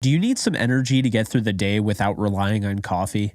Do you need some energy to get through the day without relying on coffee?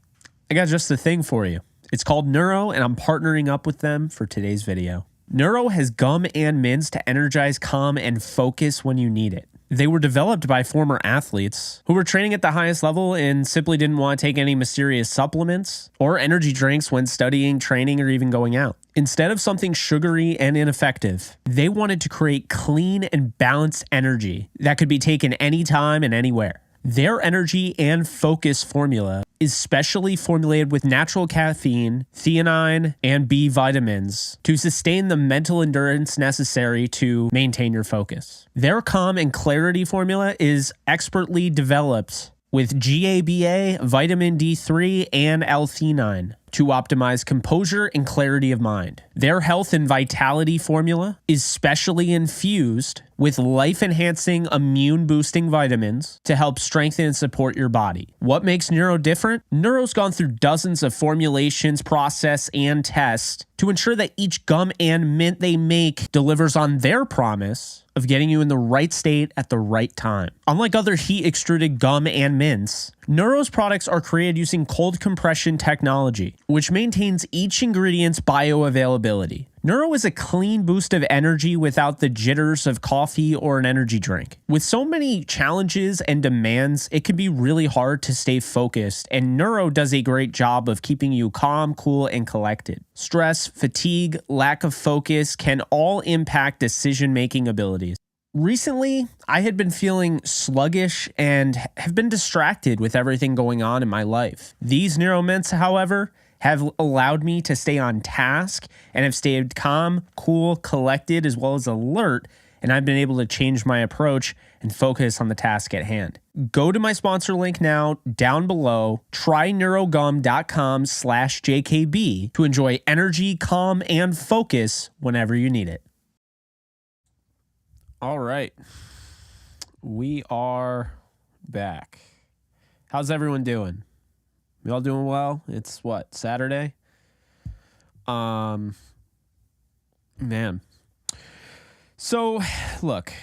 I got just the thing for you. It's called Neuro, and I'm partnering up with them for today's video. Neuro has gum and mints to energize, calm, and focus when you need it. They were developed by former athletes who were training at the highest level and simply didn't want to take any mysterious supplements or energy drinks when studying, training, or even going out. Instead of something sugary and ineffective, they wanted to create clean and balanced energy that could be taken anytime and anywhere. Their energy and focus formula is specially formulated with natural caffeine, theanine, and B vitamins to sustain the mental endurance necessary to maintain your focus. Their calm and clarity formula is expertly developed with GABA, vitamin D3, and L-theanine to optimize composure and clarity of mind. Their health and vitality formula is specially infused with life-enhancing, immune-boosting vitamins to help strengthen and support your body. What makes Neuro different? Neuro's gone through dozens of formulations, process, and tests to ensure that each gum and mint they make delivers on their promise of getting you in the right state at the right time. Unlike other heat-extruded gum and mints, Neuro's products are created using cold compression technology, which maintains each ingredient's bioavailability. Neuro is a clean boost of energy without the jitters of coffee or an energy drink. With so many challenges and demands, it can be really hard to stay focused, and Neuro does a great job of keeping you calm, cool, and collected. Stress, fatigue, lack of focus can all impact decision-making abilities. Recently, I had been feeling sluggish and have been distracted with everything going on in my life. These Neuro mints, however, have allowed me to stay on task and have stayed calm, cool, collected, as well as alert, and I've been able to change my approach and focus on the task at hand. Go to my sponsor link now down below, tryneurogum.com/JKB to enjoy energy, calm, and focus whenever you need it. All right, we are back. How's everyone doing? We all doing well? It's what, Saturday? Man. So, look,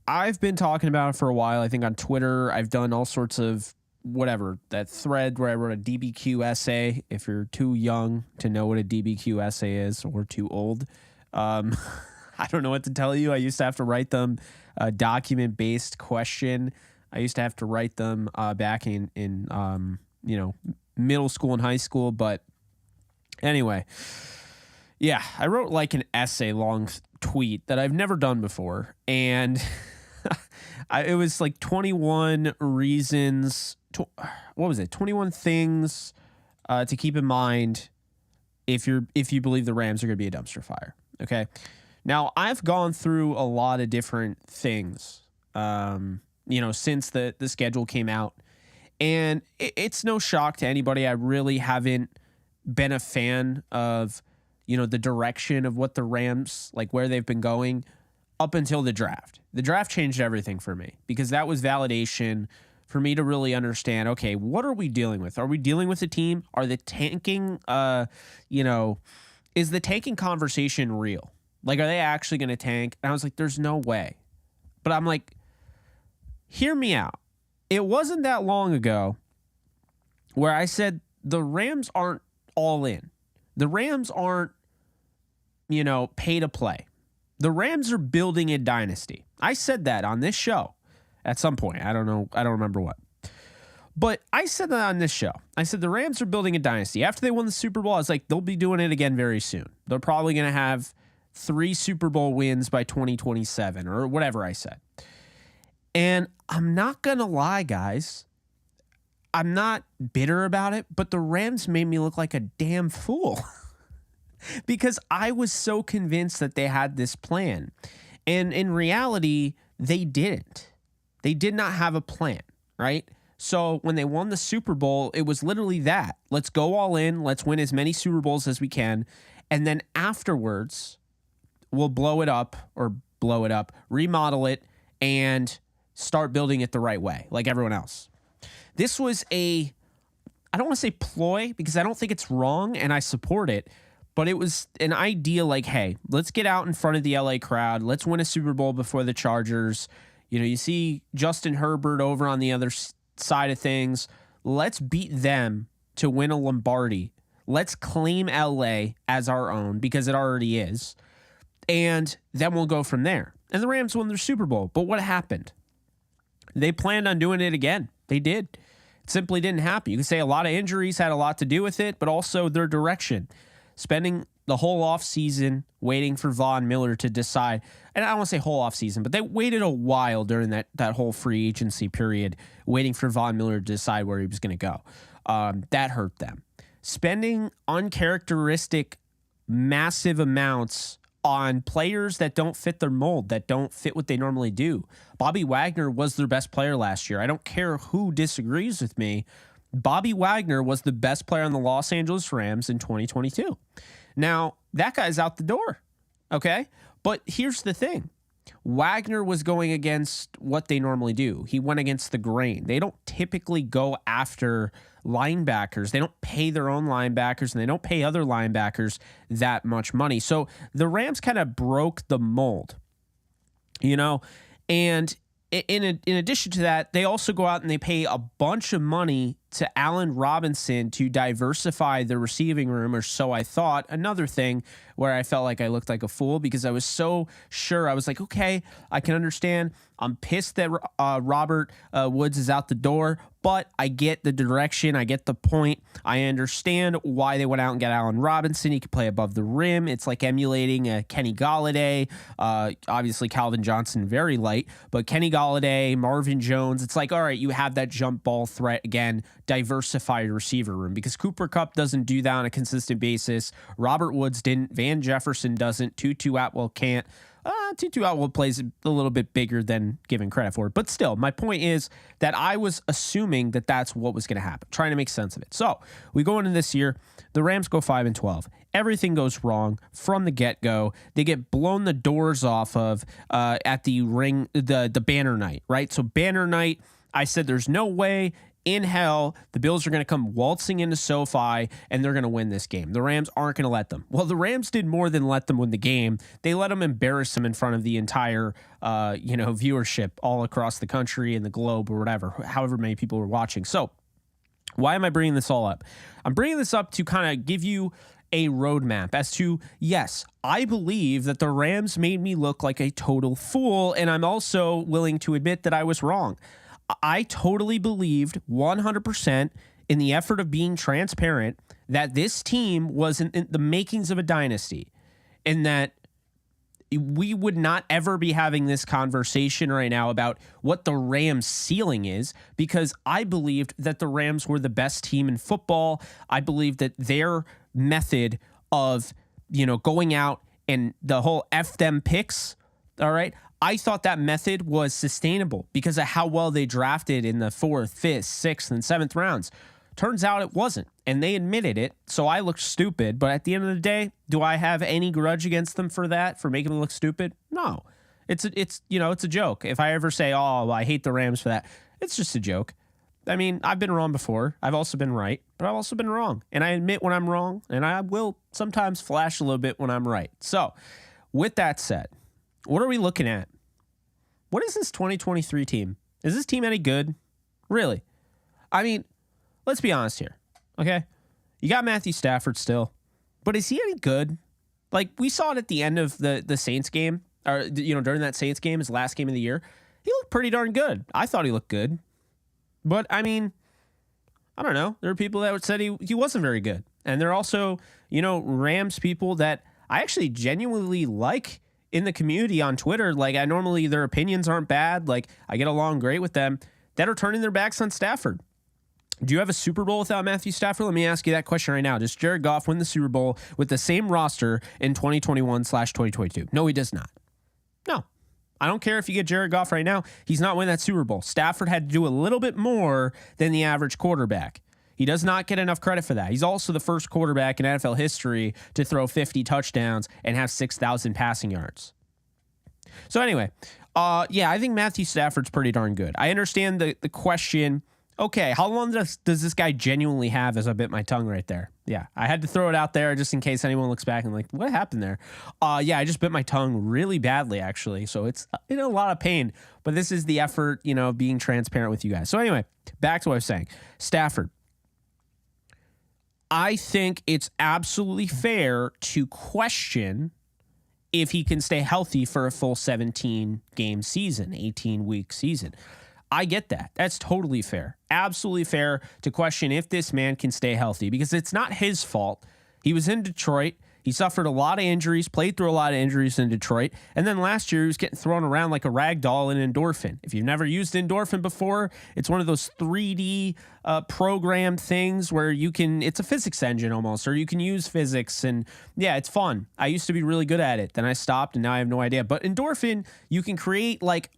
I've been talking about it for a while. I think on Twitter, I've done all sorts of whatever, that thread where I wrote a DBQ essay. If you're too young to know what a DBQ essay is or too old, I don't know what to tell you. I used to have to write them a document-based question. I used to have to write them back in middle school and high school. But anyway, yeah, I wrote like an essay long tweet that I've never done before. And it was like 21 reasons, 21 things to keep in mind if you believe the Rams are going to be a dumpster fire. Okay. Now, I've gone through a lot of different things, since the schedule came out. And it's no shock to anybody. I really haven't been a fan of, the direction of what the Rams, like where they've been going up until the draft. The draft changed everything for me because that was validation for me to really understand, okay, what are we dealing with? Are we dealing with a team? Are the tanking, is the tanking conversation real? Like, are they actually going to tank? And I was like, there's no way. But I'm like, hear me out. It wasn't that long ago where I said the Rams aren't all in. The Rams aren't, pay to play. The Rams are building a dynasty. I said that on this show at some point. I don't know. I don't remember what. But I said that on this show. I said the Rams are building a dynasty. After they won the Super Bowl, I was like, they'll be doing it again very soon. They're probably going to have 3 Super Bowl wins by 2027 or whatever I said. And I'm not going to lie, guys. I'm not bitter about it, but the Rams made me look like a damn fool because I was so convinced that they had this plan. And in reality, they didn't. They did not have a plan, right? So when they won the Super Bowl, it was literally that. Let's go all in. Let's win as many Super Bowls as we can. And then afterwards, we'll blow it up, remodel it, and start building it the right way, like everyone else. This was I don't want to say ploy, because I don't think it's wrong, and I support it, but it was an idea like, hey, let's get out in front of the LA crowd. Let's win a Super Bowl before the Chargers. You see Justin Herbert over on the other side of things. Let's beat them to win a Lombardi. Let's claim LA as our own because it already is. And then we'll go from there. And the Rams won their Super Bowl. But what happened? They planned on doing it again. They did. It simply didn't happen. You can say a lot of injuries had a lot to do with it, but also their direction. Spending the whole offseason waiting for Von Miller to decide. And I don't want to say whole offseason, but they waited a while during that whole free agency period, waiting for Von Miller to decide where he was going to go. That hurt them. Spending uncharacteristic, massive amounts on players that don't fit their mold, that don't fit what they normally do. Bobby Wagner was their best player last year. I don't care who disagrees with me. Bobby Wagner was the best player on the Los Angeles Rams in 2022. Now, that guy's out the door, okay? But here's the thing. Wagner was going against what they normally do. He went against the grain. They don't typically go after linebackers. They don't pay their own linebackers, and they don't pay other linebackers that much money. So the Rams kind of broke the mold, and in addition to that, they also go out and they pay a bunch of money to Allen Robinson to diversify the receiving room, or so I thought. Another thing where I felt like I looked like a fool because I was so sure. I was like, okay, I can understand. I'm pissed that Robert Woods is out the door, but I get the direction. I get the point. I understand why they went out and got Allen Robinson. He could play above the rim. It's like emulating Kenny Golladay. Obviously, Calvin Johnson, very light, but Kenny Golladay, Marvin Jones. It's like, all right, you have that jump ball threat again. Diversify your receiver room because Cooper Kupp doesn't do that on a consistent basis. Robert Woods didn't. Van Jefferson doesn't. Tutu Atwell can't. Tutu Atwell plays a little bit bigger than given credit for. But still, my point is that I was assuming that that's what was going to happen, trying to make sense of it. So we go into this year. The Rams go 5-12. Everything goes wrong from the get-go. They get blown the doors off of at the banner night, right? So banner night, I said there's no way in hell the Bills are going to come waltzing into SoFi and they're going to win this game. The Rams aren't going to let them. Well, the Rams did more than let them win the game. They let them embarrass them in front of the entire viewership all across the country and the globe or whatever, however many people were watching. So why am I bringing this all up? I'm bringing this up to kind of give you a roadmap as to, yes, I believe that the Rams made me look like a total fool, and I'm also willing to admit that I was wrong. I totally believed 100% in the effort of being transparent that this team was in the makings of a dynasty and that we would not ever be having this conversation right now about what the Rams' ceiling is, because I believed that the Rams were the best team in football. I believed that their method of, going out and the whole F them picks, all right, I thought that method was sustainable because of how well they drafted in the 4th, 5th, 6th, and 7th rounds. Turns out it wasn't, and they admitted it, so I looked stupid. But at the end of the day, do I have any grudge against them for that, for making them look stupid? No. It's a joke. If I ever say, oh, I hate the Rams for that, it's just a joke. I mean, I've been wrong before. I've also been right, but I've also been wrong. And I admit when I'm wrong, and I will sometimes flash a little bit when I'm right. So, with that said, what are we looking at? What is this 2023 team? Is this team any good? Really? I mean, let's be honest here, okay? You got Matthew Stafford still, but is he any good? Like, we saw it at the end of the Saints game, or, during that Saints game, his last game of the year. He looked pretty darn good. I thought he looked good. But, I mean, I don't know. There are people that said he wasn't very good. And there are also, Rams people that I actually genuinely like in the community on Twitter. Like, I normally, their opinions aren't bad. Like, I get along great with them, that are turning their backs on Stafford. Do you have a Super Bowl without Matthew Stafford? Let me ask you that question right now. Does Jared Goff win the Super Bowl with the same roster in 2021/2022? No, he does not. No. I don't care if you get Jared Goff right now. He's not winning that Super Bowl. Stafford had to do a little bit more than the average quarterback. He does not get enough credit for that. He's also the first quarterback in NFL history to throw 50 touchdowns and have 6,000 passing yards. So anyway, I think Matthew Stafford's pretty darn good. I understand the question Okay, how long does this guy genuinely have as I bit my tongue right there? Yeah, I had to throw it out there just in case anyone looks back and like, what happened there? Yeah, I just bit my tongue really badly, actually. So it's in a lot of pain. But this is the effort, being transparent with you guys. So anyway, back to what I was saying. Stafford. I think it's absolutely fair to question if he can stay healthy for a full 17-game season, 18-week season. I get that. That's totally fair. Absolutely fair to question if this man can stay healthy because it's not his fault. He was in Detroit. He suffered a lot of injuries, played through a lot of injuries in Detroit. And then last year, he was getting thrown around like a rag doll in Endorphin. If you've never used Endorphin before, it's one of those 3D program things where it's a physics engine almost, or you can use physics. And yeah, it's fun. I used to be really good at it. Then I stopped and now I have no idea. But Endorphin, you can create like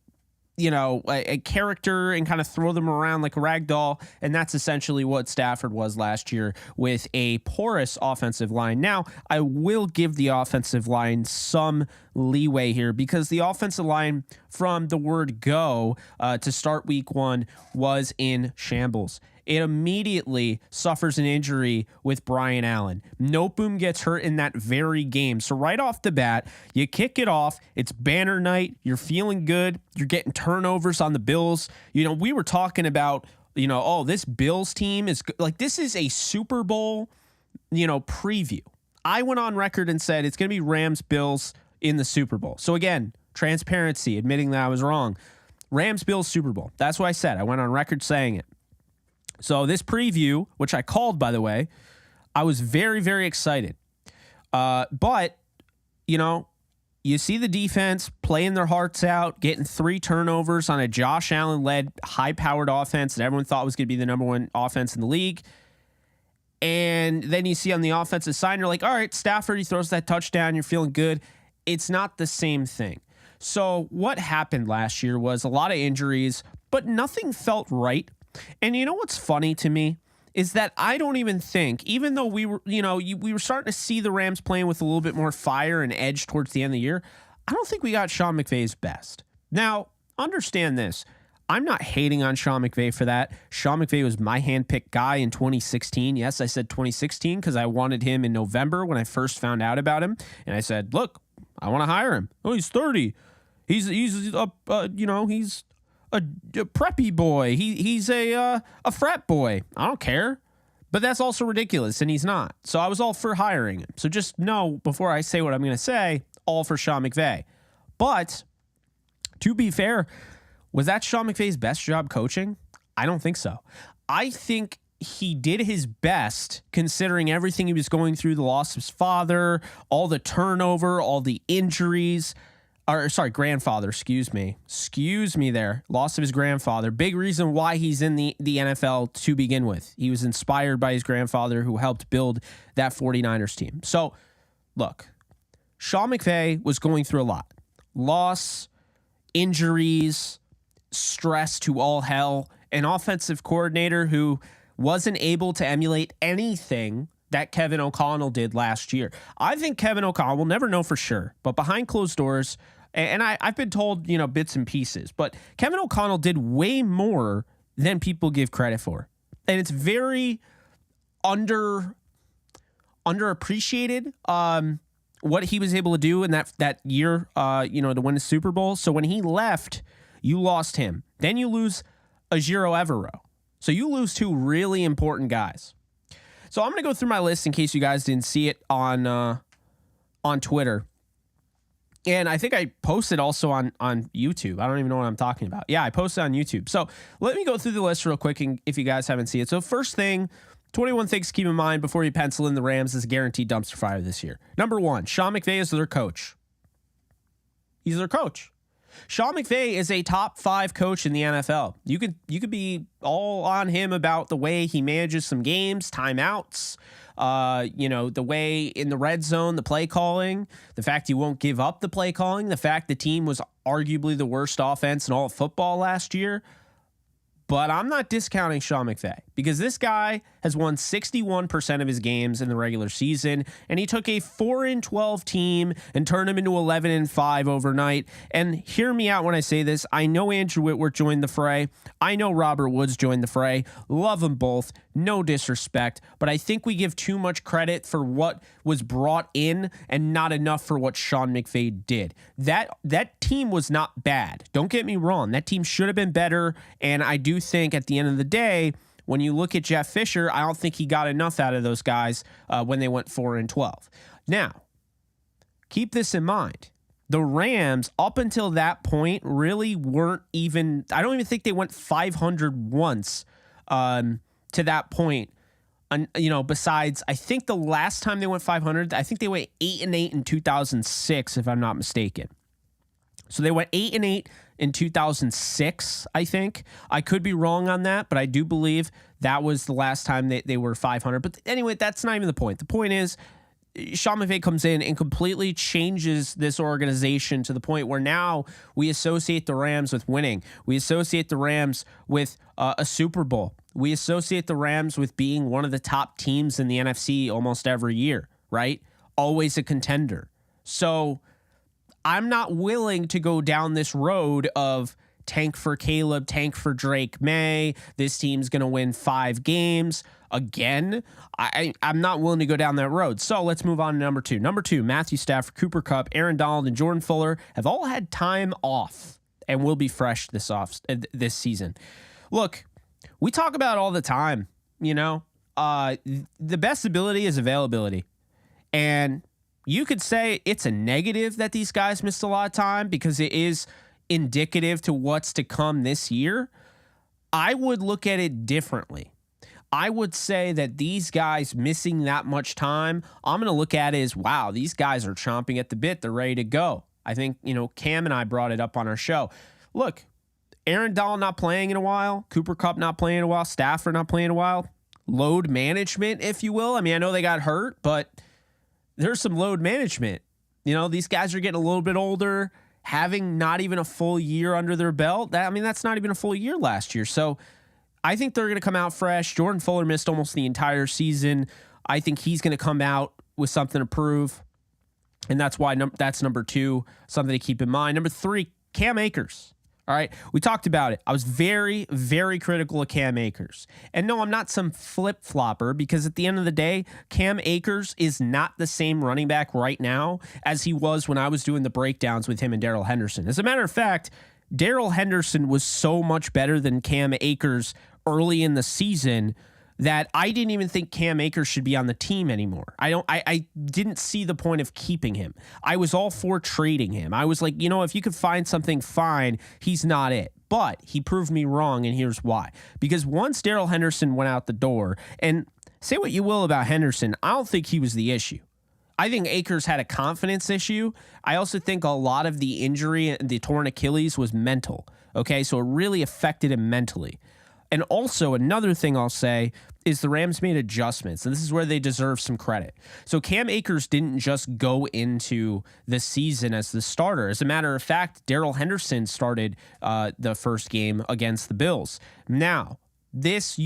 a character and kind of throw them around like a rag doll. And that's essentially what Stafford was last year with a porous offensive line. Now, I will give the offensive line some leeway here because the offensive line from the word go to start week 1 was in shambles. It immediately suffers an injury with Brian Allen. Noteboom gets hurt in that very game. So right off the bat, you kick it off. It's banner night. You're feeling good. You're getting turnovers on the Bills. We were talking about, this Bills team is like, this is a Super Bowl, preview. I went on record and said it's going to be Rams Bills in the Super Bowl. So again, transparency, admitting that I was wrong. Rams Bills Super Bowl. That's what I said. I went on record saying it. So this preview, which I called, by the way, I was very, very excited. But, you see the defense playing their hearts out, getting 3 turnovers on a Josh Allen-led, high-powered offense that everyone thought was going to be the number 1 offense in the league. And then you see on the offensive side, you're like, all right, Stafford, he throws that touchdown, you're feeling good. It's not the same thing. So what happened last year was a lot of injuries, but nothing felt right. And you know what's funny to me is that I don't even think, even though we were, we were starting to see the Rams playing with a little bit more fire and edge towards the end of the year, I don't think we got Sean McVay's best. Now, understand this. I'm not hating on Sean McVay for that. Sean McVay was my handpicked guy in 2016. Yes, I said 2016 because I wanted him in November when I first found out about him. And I said, look, I want to hire him. Oh, he's 30. He's a preppy boy. He's a frat boy. I don't care. But that's also ridiculous, and he's not. So I was all for hiring him. So just know, before I say what I'm going to say, all for Sean McVay. But to be fair, was that Sean McVay's best job coaching? I don't think so. I think he did his best considering everything he was going through, the loss of his father, all the turnover, all the injuries. Grandfather, excuse me there. Loss of his grandfather. Big reason why he's in the NFL to begin with. He was inspired by his grandfather who helped build that 49ers team. So, look, Sean McVay was going through a lot. Loss, injuries, stress to all hell. An offensive coordinator who wasn't able to emulate anything that Kevin O'Connell did last year. I think Kevin O'Connell, we'll never know for sure, but behind closed doors, and I've been told, bits and pieces, but Kevin O'Connell did way more than people give credit for. And it's very underappreciated what he was able to do in that year, to win the Super Bowl. So when he left, you lost him. Then you lose Ejiro Evero. So you lose 2 really important guys. So I'm going to go through my list in case you guys didn't see it on Twitter. And I think I posted also on YouTube. I don't even know what I'm talking about. Yeah, I posted on YouTube. So let me go through the list real quick if you guys haven't seen it. So first thing, 21 things to keep in mind before you pencil in the Rams as a guaranteed dumpster fire this year. Number 1, Sean McVay is their coach. He's their coach. Sean McVay is a top 5 coach in the NFL. You could be all on him about the way he manages some games, timeouts, the way in the red zone, the play calling, the fact he won't give up the play calling, the fact the team was arguably the worst offense in all of football last year. But I'm not discounting Sean McVay because this guy has won 61% of his games in the regular season, and he took a 4-12 team and turned them into 11-5 overnight. And hear me out when I say this. I know Andrew Whitworth joined the fray. I know Robert Woods joined the fray. Love them both. No disrespect, but I think we give too much credit for what was brought in and not enough for what Sean McVay did. That team was not bad. Don't get me wrong. That team should have been better, and I do think at the end of the day, when you look at Jeff Fisher, I don't think he got enough out of those guys when they went 4-12. Now, keep this in mind. The Rams, up until that point, really weren't even, I don't even think they went 500 once to that point. Besides, I think the last time they went 500, I think they went 8-8 in 2006, if I'm not mistaken. So they went 8-8 in 2006, I think. I could be wrong on that, but I do believe that was the last time they were 500. But anyway, that's not even the point. The point is, Sean McVay comes in and completely changes this organization to the point where now we associate the Rams with winning. We associate the Rams with a Super Bowl. We associate the Rams with being one of the top teams in the NFC almost every year, right? Always a contender. So I'm not willing to go down this road of tank for Caleb, tank for Drake May. This team's going to win 5 games. Again, I'm not willing to go down that road. So let's move on to number 2. Number 2, Matthew Stafford, Cooper Kupp, Aaron Donald, and Jordan Fuller have all had time off and will be fresh this season. Look, we talk about it all the time, the best ability is availability. And you could say it's a negative that these guys missed a lot of time because it is indicative to what's to come this year. I would look at it differently. I would say that these guys missing that much time, I'm going to look at it as, wow, these guys are chomping at the bit. They're ready to go. I think, Cam and I brought it up on our show. Look, Aaron Donald not playing in a while, Cooper Kupp not playing in a while, Stafford not playing in a while. Load management, if you will. I mean, I know they got hurt, but there's some load management. These guys are getting a little bit older, having not even a full year under their belt. That's not even a full year last year. So I think they're going to come out fresh. Jordan Fuller missed almost the entire season. I think he's going to come out with something to prove. And that's why that's number 2, something to keep in mind. Number 3, Cam Akers. All right, we talked about it. I was very, very critical of Cam Akers. And no, I'm not some flip-flopper because at the end of the day, Cam Akers is not the same running back right now as he was when I was doing the breakdowns with him and Darrell Henderson. As a matter of fact, Darrell Henderson was so much better than Cam Akers early in the season that I didn't even think Cam Akers should be on the team anymore. I didn't see the point of keeping him. I was all for trading him. I was like, if you could find something, fine. He's not it. But he proved me wrong, and here's why. Because once Darrell Henderson went out the door, and say what you will about Henderson, I don't think he was the issue. I think Akers had a confidence issue. I also think a lot of the injury and the torn Achilles was mental. Okay, so it really affected him mentally. And also another thing I'll say is the Rams made adjustments, and this is where they deserve some credit. So Cam Akers didn't just go into the season as the starter. As a matter of fact, Darrell Henderson started the first game against the Bills. Now, this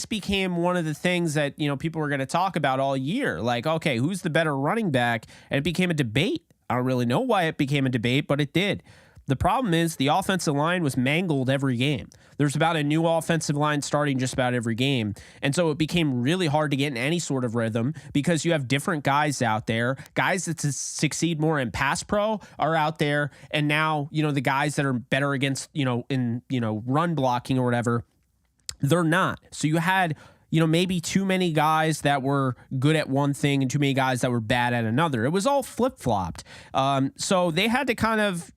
became one of the things that people were going to talk about all year. Like, okay, who's the better running back? And it became a debate. I don't really know why it became a debate, but it did. The problem is the offensive line was mangled every game. There's about a new offensive line starting just about every game. And so it became really hard to get in any sort of rhythm because you have different guys out there. Guys that succeed more in pass pro are out there. And now, the guys that are better against, in run blocking or whatever, they're not. So you had maybe too many guys that were good at one thing and too many guys that were bad at another. It was all flip-flopped. So they had to kind of,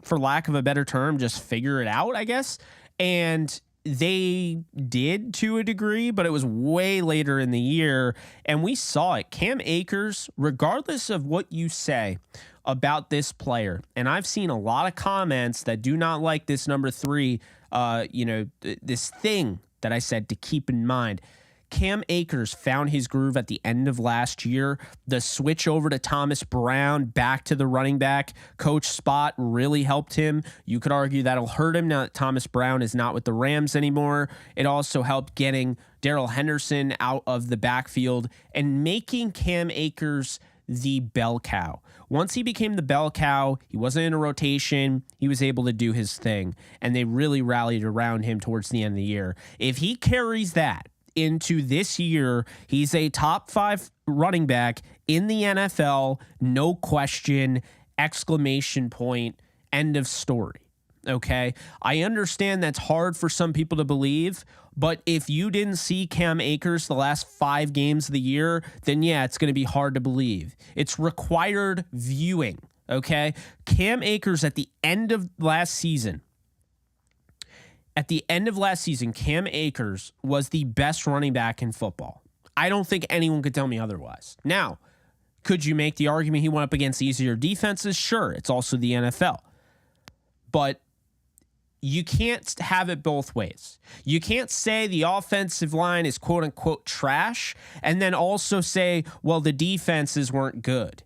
for lack of a better term, just figure it out, I guess. And they did to a degree, but it was way later in the year. And we saw it. Cam Akers, regardless of what you say about this player, and I've seen a lot of comments that do not like this number 3, this thing that I said to keep in mind. Cam Akers found his groove at the end of last year. The switch over to Thomas Brown, back to the running back coach spot, really helped him. You could argue that'll hurt him now that Thomas Brown is not with the Rams anymore. It also helped getting Darrell Henderson out of the backfield and making Cam Akers the bell cow. Once he became the bell cow, he wasn't in a rotation. He was able to do his thing, and they really rallied around him towards the end of the year. If he carries that into this year, he's a top 5 running back in the NFL, no question, exclamation point, end of story. Okay, I understand that's hard for some people to believe, but if you didn't see Cam Akers the last 5 games of the year, then yeah, it's going to be hard to believe. It's required viewing. Okay, Cam Akers at the end of last season. Cam Akers was the best running back in football. I don't think anyone could tell me otherwise. Now, could you make the argument he went up against easier defenses? Sure, it's also the NFL. But you can't have it both ways. You can't say the offensive line is quote unquote trash and then also say, well, the defenses weren't good.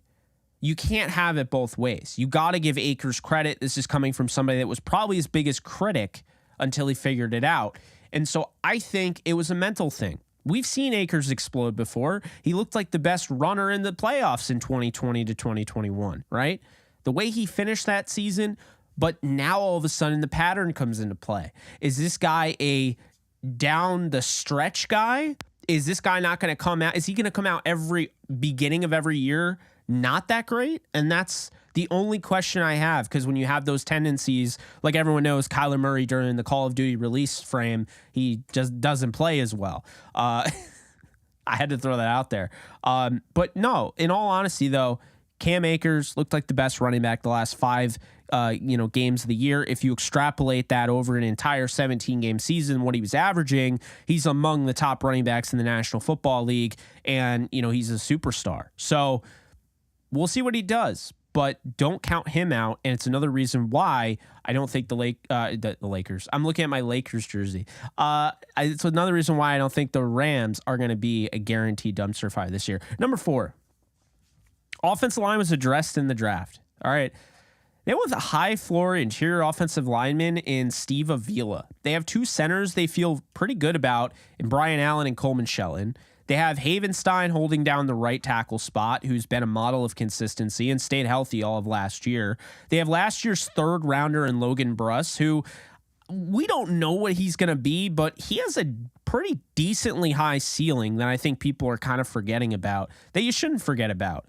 You can't have it both ways. You got to give Akers credit. This is coming from somebody that was probably his biggest critic until he figured it out. And so I think it was a mental thing. We've seen Akers explode before. He looked like the best runner in the playoffs in 2020 to 2021, right? The way he finished that season. But now all of a sudden the pattern comes into play. Is this guy a down the stretch guy? Is this guy not going to come out? Is he going to come out every beginning of every year not that great? And that's the only question I have, because when you have those tendencies, like everyone knows, Kyler Murray during the Call of Duty release frame, he just doesn't play as well. I had to throw that out there. But no, in all honesty, though, Cam Akers looked like the best running back the last 5 games of the year. If you extrapolate that over an entire 17-game season, what he was averaging, he's among the top running backs in the National Football League, and he's a superstar. So we'll see what he does, but don't count him out. And it's another reason why I don't think the Lakers. I'm looking at my Lakers jersey. It's another reason why I don't think the Rams are going to be a guaranteed dumpster fire this year. Number 4. Offensive line was addressed in the draft. All right. They went with a high floor interior offensive lineman in Steve Avila. They have 2 centers they feel pretty good about in Brian Allen and Coleman Shelton. They have Havenstein holding down the right tackle spot, who's been a model of consistency and stayed healthy all of last year. They have last year's 3rd rounder in Logan Bruss, who we don't know what he's going to be, but he has a pretty decently high ceiling that I think people are kind of forgetting about, that you shouldn't forget about.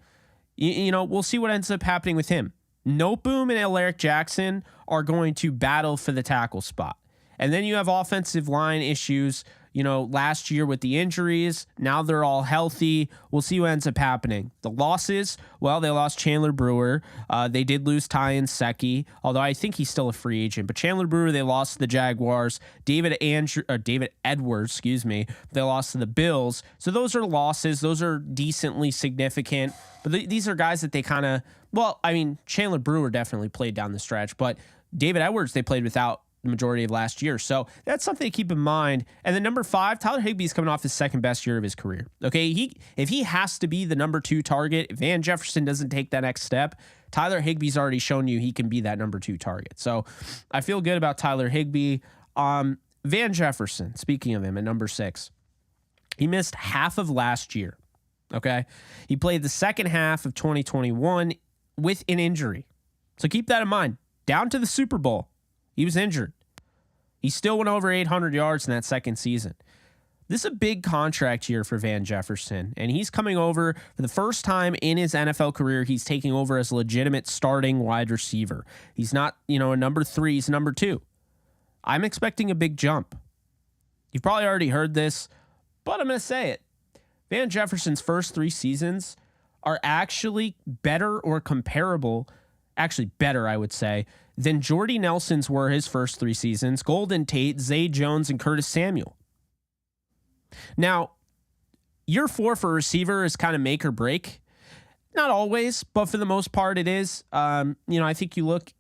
We'll see what ends up happening with him. Noteboom and Alaric Jackson are going to battle for the tackle spot. And then you have offensive line issues, last year with the injuries. Now they're all healthy. We'll see what ends up happening. The losses, well, they lost Chandler Brewer. They did lose Ty Nsekhe, although I think he's still a free agent. But Chandler Brewer, they lost to the Jaguars. David Edwards, they lost to the Bills. So those are losses. Those are decently significant. But these are guys that they kind of, Chandler Brewer definitely played down the stretch, but David Edwards, they played without the majority of last year. So that's something to keep in mind. And then number 5, Tyler Higbee is coming off his 2nd best year of his career. Okay, if he has to be the number 2 target, if Van Jefferson doesn't take that next step, Tyler Higbee's already shown you he can be that number 2 target. So I feel good about Tyler Higbee. Van Jefferson, speaking of him at number 6, he missed half of last year. Okay, he played the second half of 2021 with an injury. So keep that in mind. Down to the Super Bowl, he was injured. He still went over 800 yards in that second season. This is a big contract year for Van Jefferson, and he's coming over for the first time in his NFL career. He's taking over as a legitimate starting wide receiver. He's not, a number 3, he's number 2. I'm expecting a big jump. You've probably already heard this, but I'm going to say it. Van Jefferson's first 3 seasons are actually better or comparable, actually better, I would say, than Jordy Nelson's were his first 3 seasons, Golden Tate, Zay Jones, and Curtis Samuel. Now, year 4 for a receiver is kind of make or break. Not always, but for the most part it is. I think you look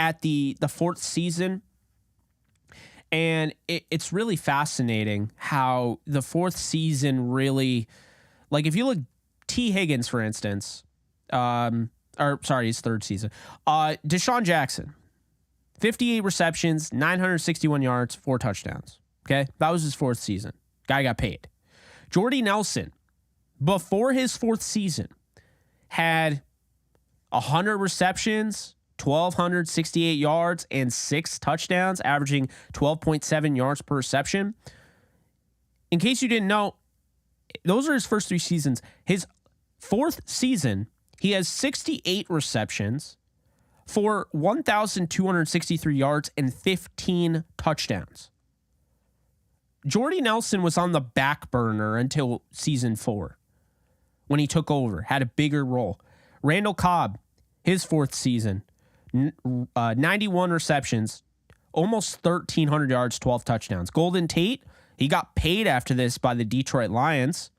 at the 4th season, And it's really fascinating how the fourth season really, like if you look T. Higgins, for instance, his third season, Deshaun Jackson, 58 receptions, 961 yards, 4 touchdowns. Okay. That was his fourth season. Guy got paid. Jordy Nelson, before his fourth season, had 100 receptions, 1,268 yards, and 6 touchdowns, averaging 12.7 yards per reception. In case you didn't know, those are his first 3 seasons. His fourth season, he has 68 receptions for 1,263 yards and 15 touchdowns. Jordy Nelson was on the back burner until season 4 when he took over, had a bigger role. Randall Cobb, his fourth season, 91 receptions, almost 1,300 yards, 12 touchdowns. Golden Tate, he got paid after this by the Detroit Lions.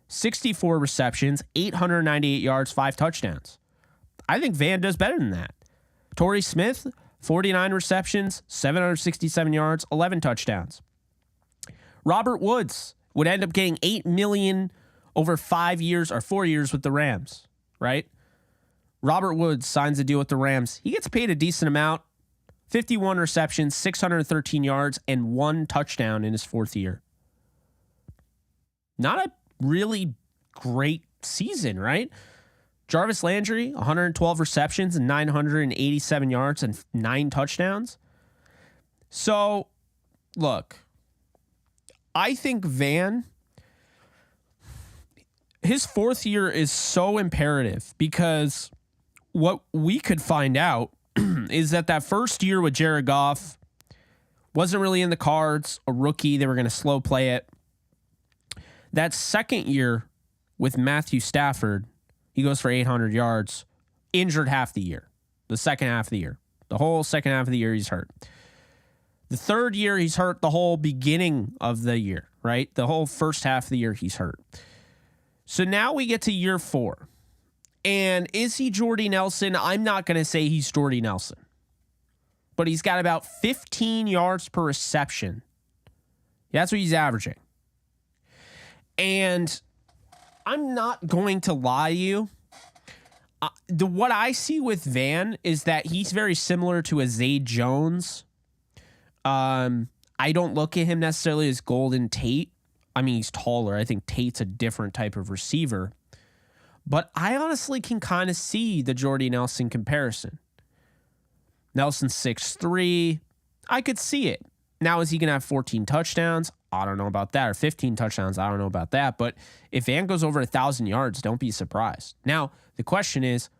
64 receptions, 898 yards, 5 touchdowns. I think Van does better than that. Torrey Smith, 49 receptions, 767 yards, 11 touchdowns. Robert Woods would end up getting $8 million over 5 years or 4 years with the Rams, right? Robert Woods signs a deal with the Rams. He gets paid a decent amount. 51 receptions, 613 yards, and 1 touchdown in his fourth year. Not a really great season, right? Jarvis Landry, 112 receptions and 987 yards and 9 touchdowns. So, look, I think Van, his fourth year is so imperative because what we could find out is that first year with Jared Goff wasn't really in the cards, a rookie. They were going to slow play it. That second year with Matthew Stafford, he goes for 800 yards, injured half the year, the second half of the year. The whole second half of the year, he's hurt. The third year, he's hurt the whole beginning of the year, right? The whole first half of the year, he's hurt. So now we get to year 4. And is he Jordy Nelson? I'm not going to say he's Jordy Nelson. But he's got about 15 yards per reception. That's what he's averaging. And I'm not going to lie to you. What I see with Van is that he's very similar to a Zay Jones. I don't look at him necessarily as Golden Tate. I mean, he's taller. I think Tate's a different type of receiver. But I honestly can kind of see the Jordy Nelson comparison. Nelson's 6'3". I could see it. Now, is he going to have 14 touchdowns? I don't know about that. Or 15 touchdowns? I don't know about that. But if Van goes over 1,000 yards, don't be surprised. Now, the question is,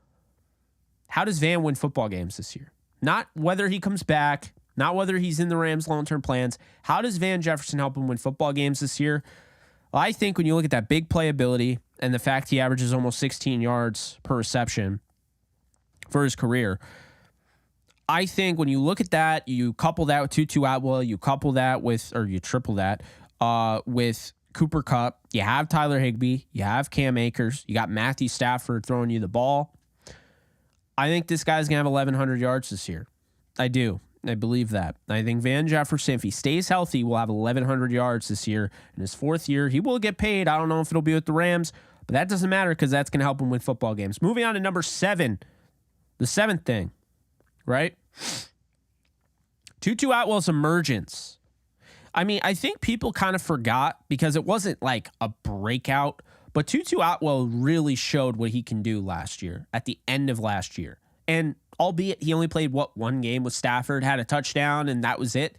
how does Van win football games this year? Not whether he comes back, not whether he's in the Rams' long-term plans. How does Van Jefferson help him win football games this year? Well, I think when you look at that big playability and the fact he averages almost 16 yards per reception for his career, I think when you look at that, you couple that with Tutu Atwell, you couple that with, or you triple that with Cooper Kupp. You have Tyler Higbee. You have Cam Akers. You got Matthew Stafford throwing you the ball. I think this guy's going to have 1,100 yards this year. I do. I believe that. I think Van Jefferson, if he stays healthy, will have 1,100 yards this year. In his fourth year, he will get paid. I don't know if it'll be with the Rams, but that doesn't matter because that's going to help him win football games. Moving on to number 7, the seventh thing, right? Tutu Atwell's emergence. I mean, I think people kind of forgot because it wasn't like a breakout, but Tutu Atwell really showed what he can do last year, at the end of last year. And albeit he only played, one game with Stafford, had a touchdown, and that was it.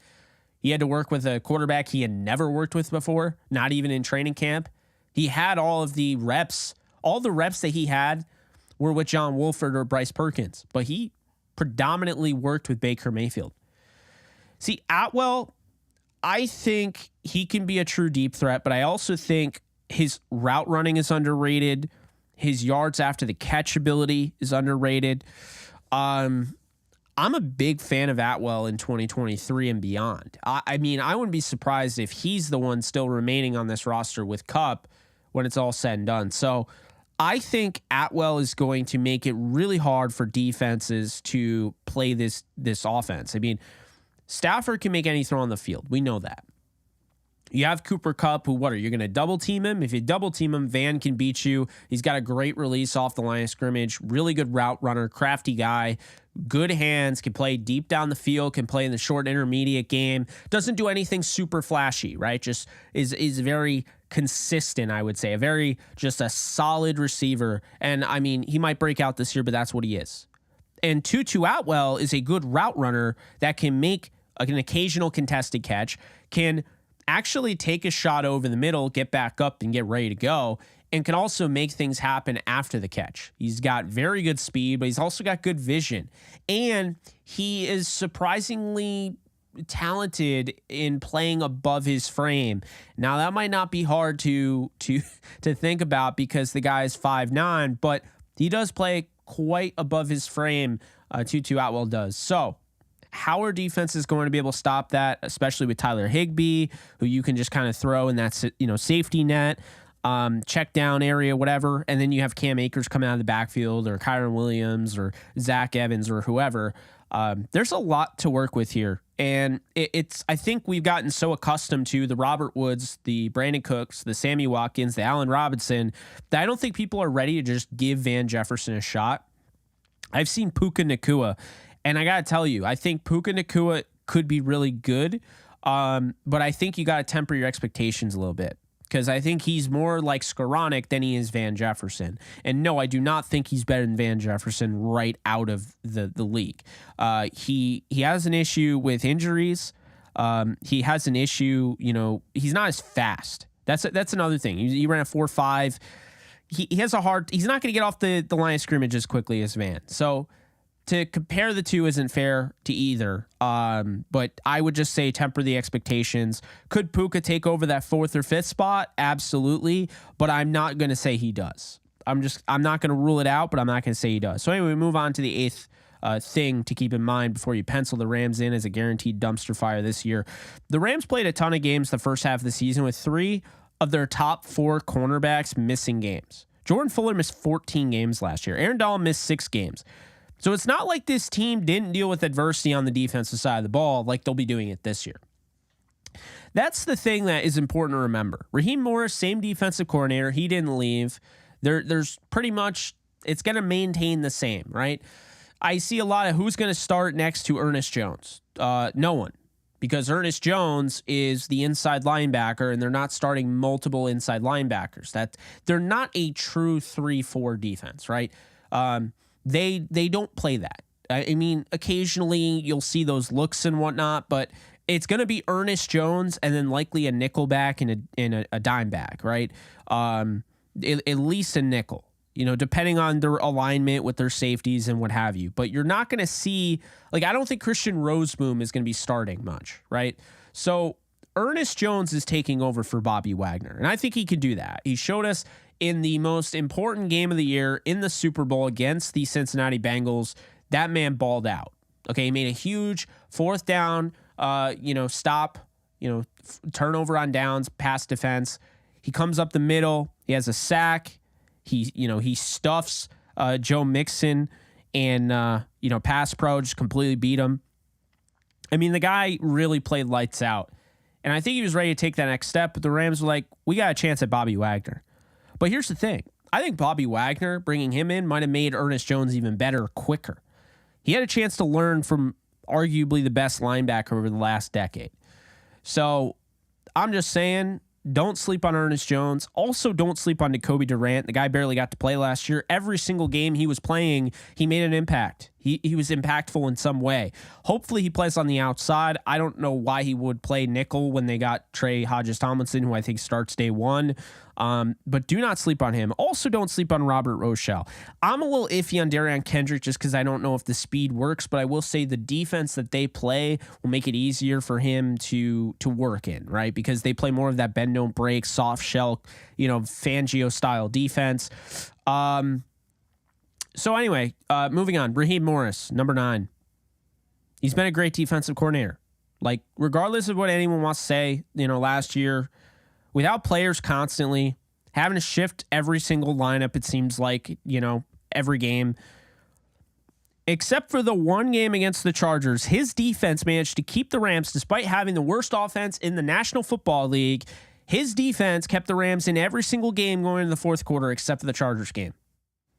He had to work with a quarterback he had never worked with before, not even in training camp. He had all of the reps. All the reps that he had were with John Wolford or Bryce Perkins, but he predominantly worked with Baker Mayfield. See, Atwell, I think he can be a true deep threat, but I also think his route running is underrated. His yards after the catch ability is underrated. I'm a big fan of Atwell in 2023 and beyond. I mean, I wouldn't be surprised if he's the one still remaining on this roster with Kupp when it's all said and done. So I think Atwell is going to make it really hard for defenses to play this offense. I mean, Stafford can make any throw on the field. We know that. You have Cooper Kupp, who, what are you going to double team him? If you double team him, Van can beat you. He's got a great release off the line of scrimmage, really good route runner, crafty guy, good hands, can play deep down the field, can play in the short intermediate game. Doesn't do anything super flashy, right? Just is very consistent, I would say. Just a solid receiver. And I mean, he might break out this year, but that's what he is. And Tutu Atwell is a good route runner that can make an occasional contested catch, can actually take a shot over the middle, get back up and get ready to go, and can also make things happen after the catch. He's got very good speed, but he's also got good vision. And he is surprisingly talented in playing above his frame. Now, that might not be hard to think about because the guy is 5'9", but he does play quite above his frame. Tutu Atwell does. So how are defenses going to be able to stop that, especially with Tyler Higbee, who you can just kind of throw in that safety net, check down area, whatever, and then you have Cam Akers coming out of the backfield, or Kyron Williams, or Zach Evans, or whoever. There's a lot to work with here, and I think we've gotten so accustomed to the Robert Woods, the Brandon Cooks, the Sammy Watkins, the Allen Robinson, that I don't think people are ready to just give Van Jefferson a shot. I've seen Puka Nacua, and I got to tell you, I think Puka Nacua could be really good, but I think you got to temper your expectations a little bit, because I think he's more like Skoranek than he is Van Jefferson. And no, I do not think he's better than Van Jefferson right out of the league. He has an issue with injuries. He has an issue, he's not as fast. That's another thing. He ran a 4.5. He has he's not going to get off the line of scrimmage as quickly as Van. So to compare the two isn't fair to either, but I would just say temper the expectations. Could Puka take over that 4th or 5th spot? Absolutely, but I'm not going to say he does. I'm not going to rule it out, but I'm not going to say he does. So anyway, we move on to the 8th thing to keep in mind before you pencil the Rams in as a guaranteed dumpster fire this year. The Rams played a ton of games the first half of the season with 3 of their top 4 cornerbacks missing games. Jordan Fuller missed 14 games last year. Aaron Donald missed 6 games. So it's not like this team didn't deal with adversity on the defensive side of the ball like they'll be doing it this year. That's the thing that is important to remember. Raheem Morris, same defensive coordinator. He didn't leave. There's pretty much, it's going to maintain the same, right? I see a lot of who's going to start next to Ernest Jones. No one. Because Ernest Jones is the inside linebacker, and they're not starting multiple inside linebackers. They're not a true 3-4 defense, right? They don't play that. I mean, occasionally you'll see those looks and whatnot, but it's going to be Ernest Jones and then likely a nickel back and a dime back, right? At least a nickel, depending on their alignment with their safeties and what have you. But you're not going to see, I don't think Christian Roseboom is going to be starting much, right? So Ernest Jones is taking over for Bobby Wagner, and I think he can do that. He showed us in the most important game of the year in the Super Bowl against the Cincinnati Bengals, that man balled out. Okay, he made a huge 4th down, stop, turnover on downs, pass defense. He comes up the middle. He has a sack. He stuffs Joe Mixon and, pass pro, just completely beat him. I mean, the guy really played lights out. And I think he was ready to take that next step, but the Rams were like, we got a chance at Bobby Wagner. But here's the thing. I think Bobby Wagner, bringing him in, might have made Ernest Jones even better quicker. He had a chance to learn from arguably the best linebacker over the last decade. So I'm just saying, don't sleep on Ernest Jones. Also, don't sleep on Jacoby Durant. The guy barely got to play last year. Every single game he was playing, he made an impact. He was impactful in some way. Hopefully he plays on the outside. I don't know why he would play nickel when they got Trey Hodges-Tomlinson, who I think starts day 1. But do not sleep on him. Also, don't sleep on Robert Rochelle. I'm a little iffy on Darian Kendrick just because I don't know if the speed works, but I will say the defense that they play will make it easier for him to work in, right? Because they play more of that bend, don't break, soft shell, Fangio style defense. So anyway, moving on. Raheem Morris, number 9. He's been a great defensive coordinator. Regardless of what anyone wants to say, last year, without players constantly having to shift every single lineup, it seems like, every game. Except for the one game against the Chargers, his defense managed to keep the Rams despite having the worst offense in the National Football League. His defense kept the Rams in every single game going into the fourth quarter except for the Chargers game.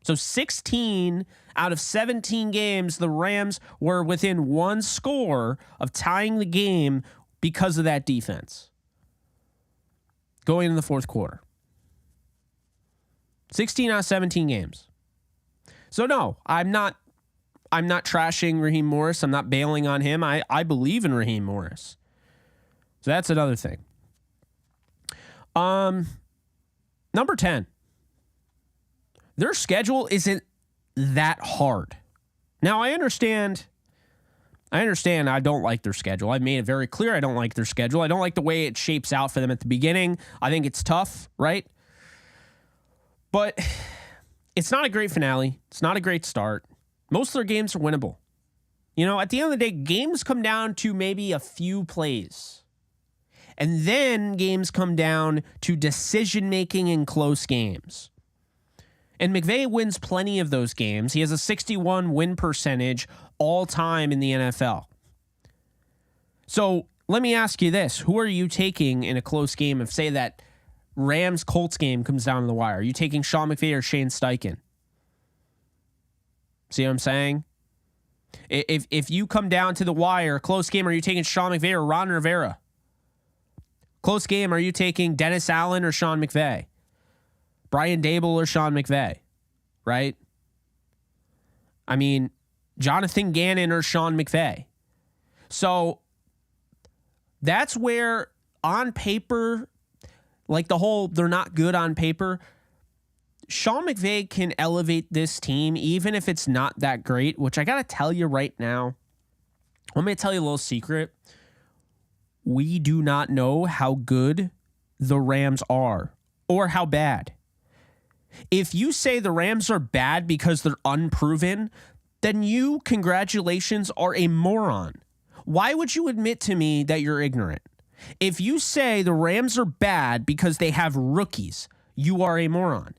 So 16 out of 17 games, the Rams were within one score of tying the game because of that defense going into the fourth quarter. 16 out of 17 games. So no, I'm not trashing Raheem Morris. I'm not bailing on him. I believe in Raheem Morris. So that's another thing. Number 10. Their schedule isn't that hard. Now, I understand I don't like their schedule. I've made it very clear I don't like their schedule. I don't like the way it shapes out for them at the beginning. I think it's tough, right? But it's not a great finale. It's not a great start. Most of their games are winnable. You know, at the end of the day, games come down to maybe a few plays. And then games come down to decision-making in close games. And McVay wins plenty of those games. He has a 61 win percentage all time in the NFL. So let me ask you this. Who are you taking in a close game if, say, that Rams-Colts game comes down to the wire? Are you taking Sean McVay or Shane Steichen? See what I'm saying? If you come down to the wire, close game, are you taking Sean McVay or Ron Rivera? Close game, are you taking Dennis Allen or Sean McVay? Brian Dable or Sean McVay, right? I mean, Jonathan Gannon or Sean McVay. So that's where on paper, like the whole they're not good on paper, Sean McVay can elevate this team even if it's not that great, which I got to tell you right now. Let me tell you a little secret. We do not know how good the Rams are or how bad. If you say the Rams are bad because they're unproven, then you, congratulations, are a moron. Why would you admit to me that you're ignorant? If you say the Rams are bad because they have rookies, you are a moron.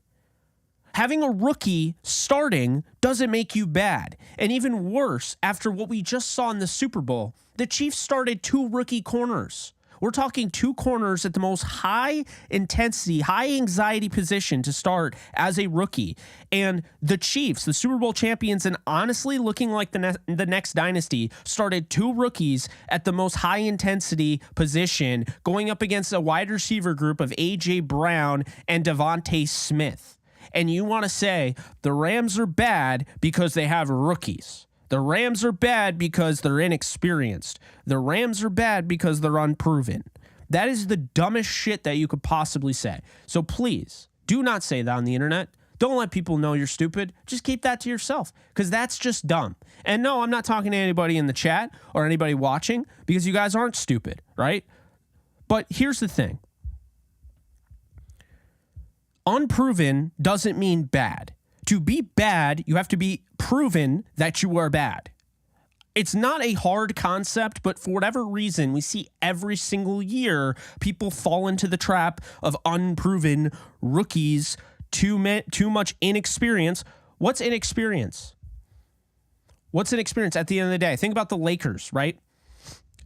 Having a rookie starting doesn't make you bad. And even worse, after what we just saw in the Super Bowl, the Chiefs started 2 rookie corners. We're talking 2 corners at the most high intensity, high anxiety position to start as a rookie. And the Chiefs, the Super Bowl champions, and honestly looking like the next dynasty, started 2 rookies at the most high intensity position going up against a wide receiver group of A.J. Brown and Devontae Smith. And you want to say the Rams are bad because they have rookies. The Rams are bad because they're inexperienced. The Rams are bad because they're unproven. That is the dumbest shit that you could possibly say. So please, do not say that on the internet. Don't let people know you're stupid. Just keep that to yourself because that's just dumb. And no, I'm not talking to anybody in the chat or anybody watching because you guys aren't stupid, right? But here's the thing. Unproven doesn't mean bad. To be bad, you have to be proven that you are bad. It's not a hard concept, but for whatever reason, we see every single year people fall into the trap of unproven rookies, too much inexperience. What's inexperience? What's inexperience at the end of the day? Think about the Lakers, right?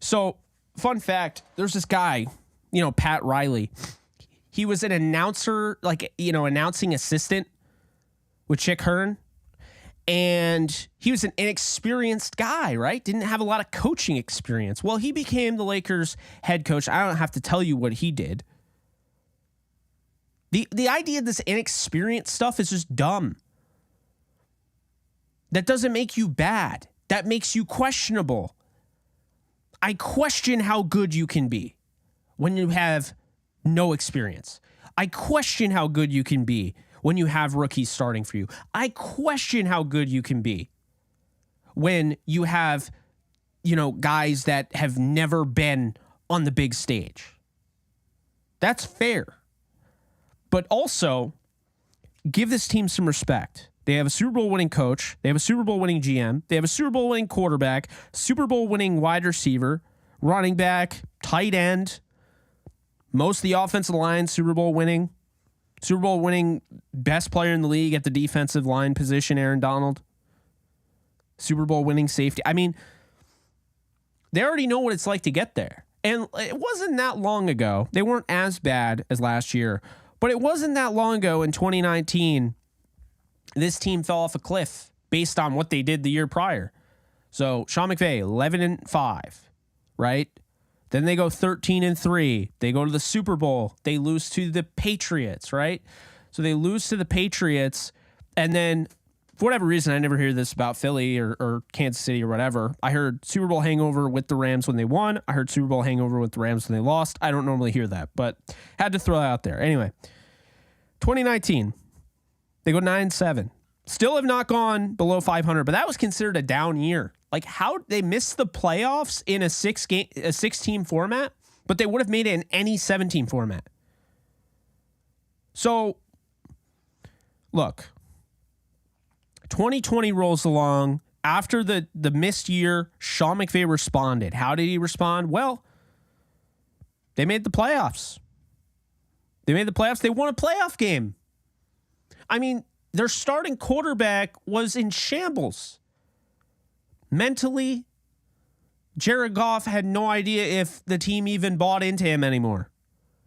So, fun fact, there's this guy, Pat Riley. He was an announcer, announcing assistant with Chick Hearn. And he was an inexperienced guy, right? Didn't have a lot of coaching experience. Well, he became the Lakers head coach. I don't have to tell you what he did. The idea of this inexperienced stuff is just dumb. That doesn't make you bad. That makes you questionable. I question how good you can be when you have no experience. I question how good you can be when you have rookies starting for you. I question how good you can be when you have, guys that have never been on the big stage. That's fair. But also, give this team some respect. They have a Super Bowl winning coach. They have a Super Bowl winning GM. They have a Super Bowl winning quarterback, Super Bowl winning wide receiver, running back, tight end. Most of the offensive line, Super Bowl winning best player in the league at the defensive line position, Aaron Donald. Super Bowl winning safety. I mean, they already know what it's like to get there. And it wasn't that long ago. They weren't as bad as last year, but it wasn't that long ago in 2019. This team fell off a cliff based on what they did the year prior. So Sean McVay, 11-5, right? Then they go 13-3. They go to the Super Bowl. They lose to the Patriots, right? So they lose to the Patriots, and then for whatever reason, I never hear this about Philly or Kansas City or whatever. I heard Super Bowl hangover with the Rams when they won. I heard Super Bowl hangover with the Rams when they lost. I don't normally hear that, but had to throw that out there. Anyway, 2019, they go 9-7. Still have not gone below 500, but that was considered a down year. Like, how they missed the playoffs in a 6-team format, but they would have made it in any 7-team format. So, look, 2020 rolls along. After the missed year, Sean McVay responded. How did he respond? Well, they made the playoffs. They made the playoffs. They won a playoff game. I mean, their starting quarterback was in shambles. Mentally, Jared Goff had no idea if the team even bought into him anymore.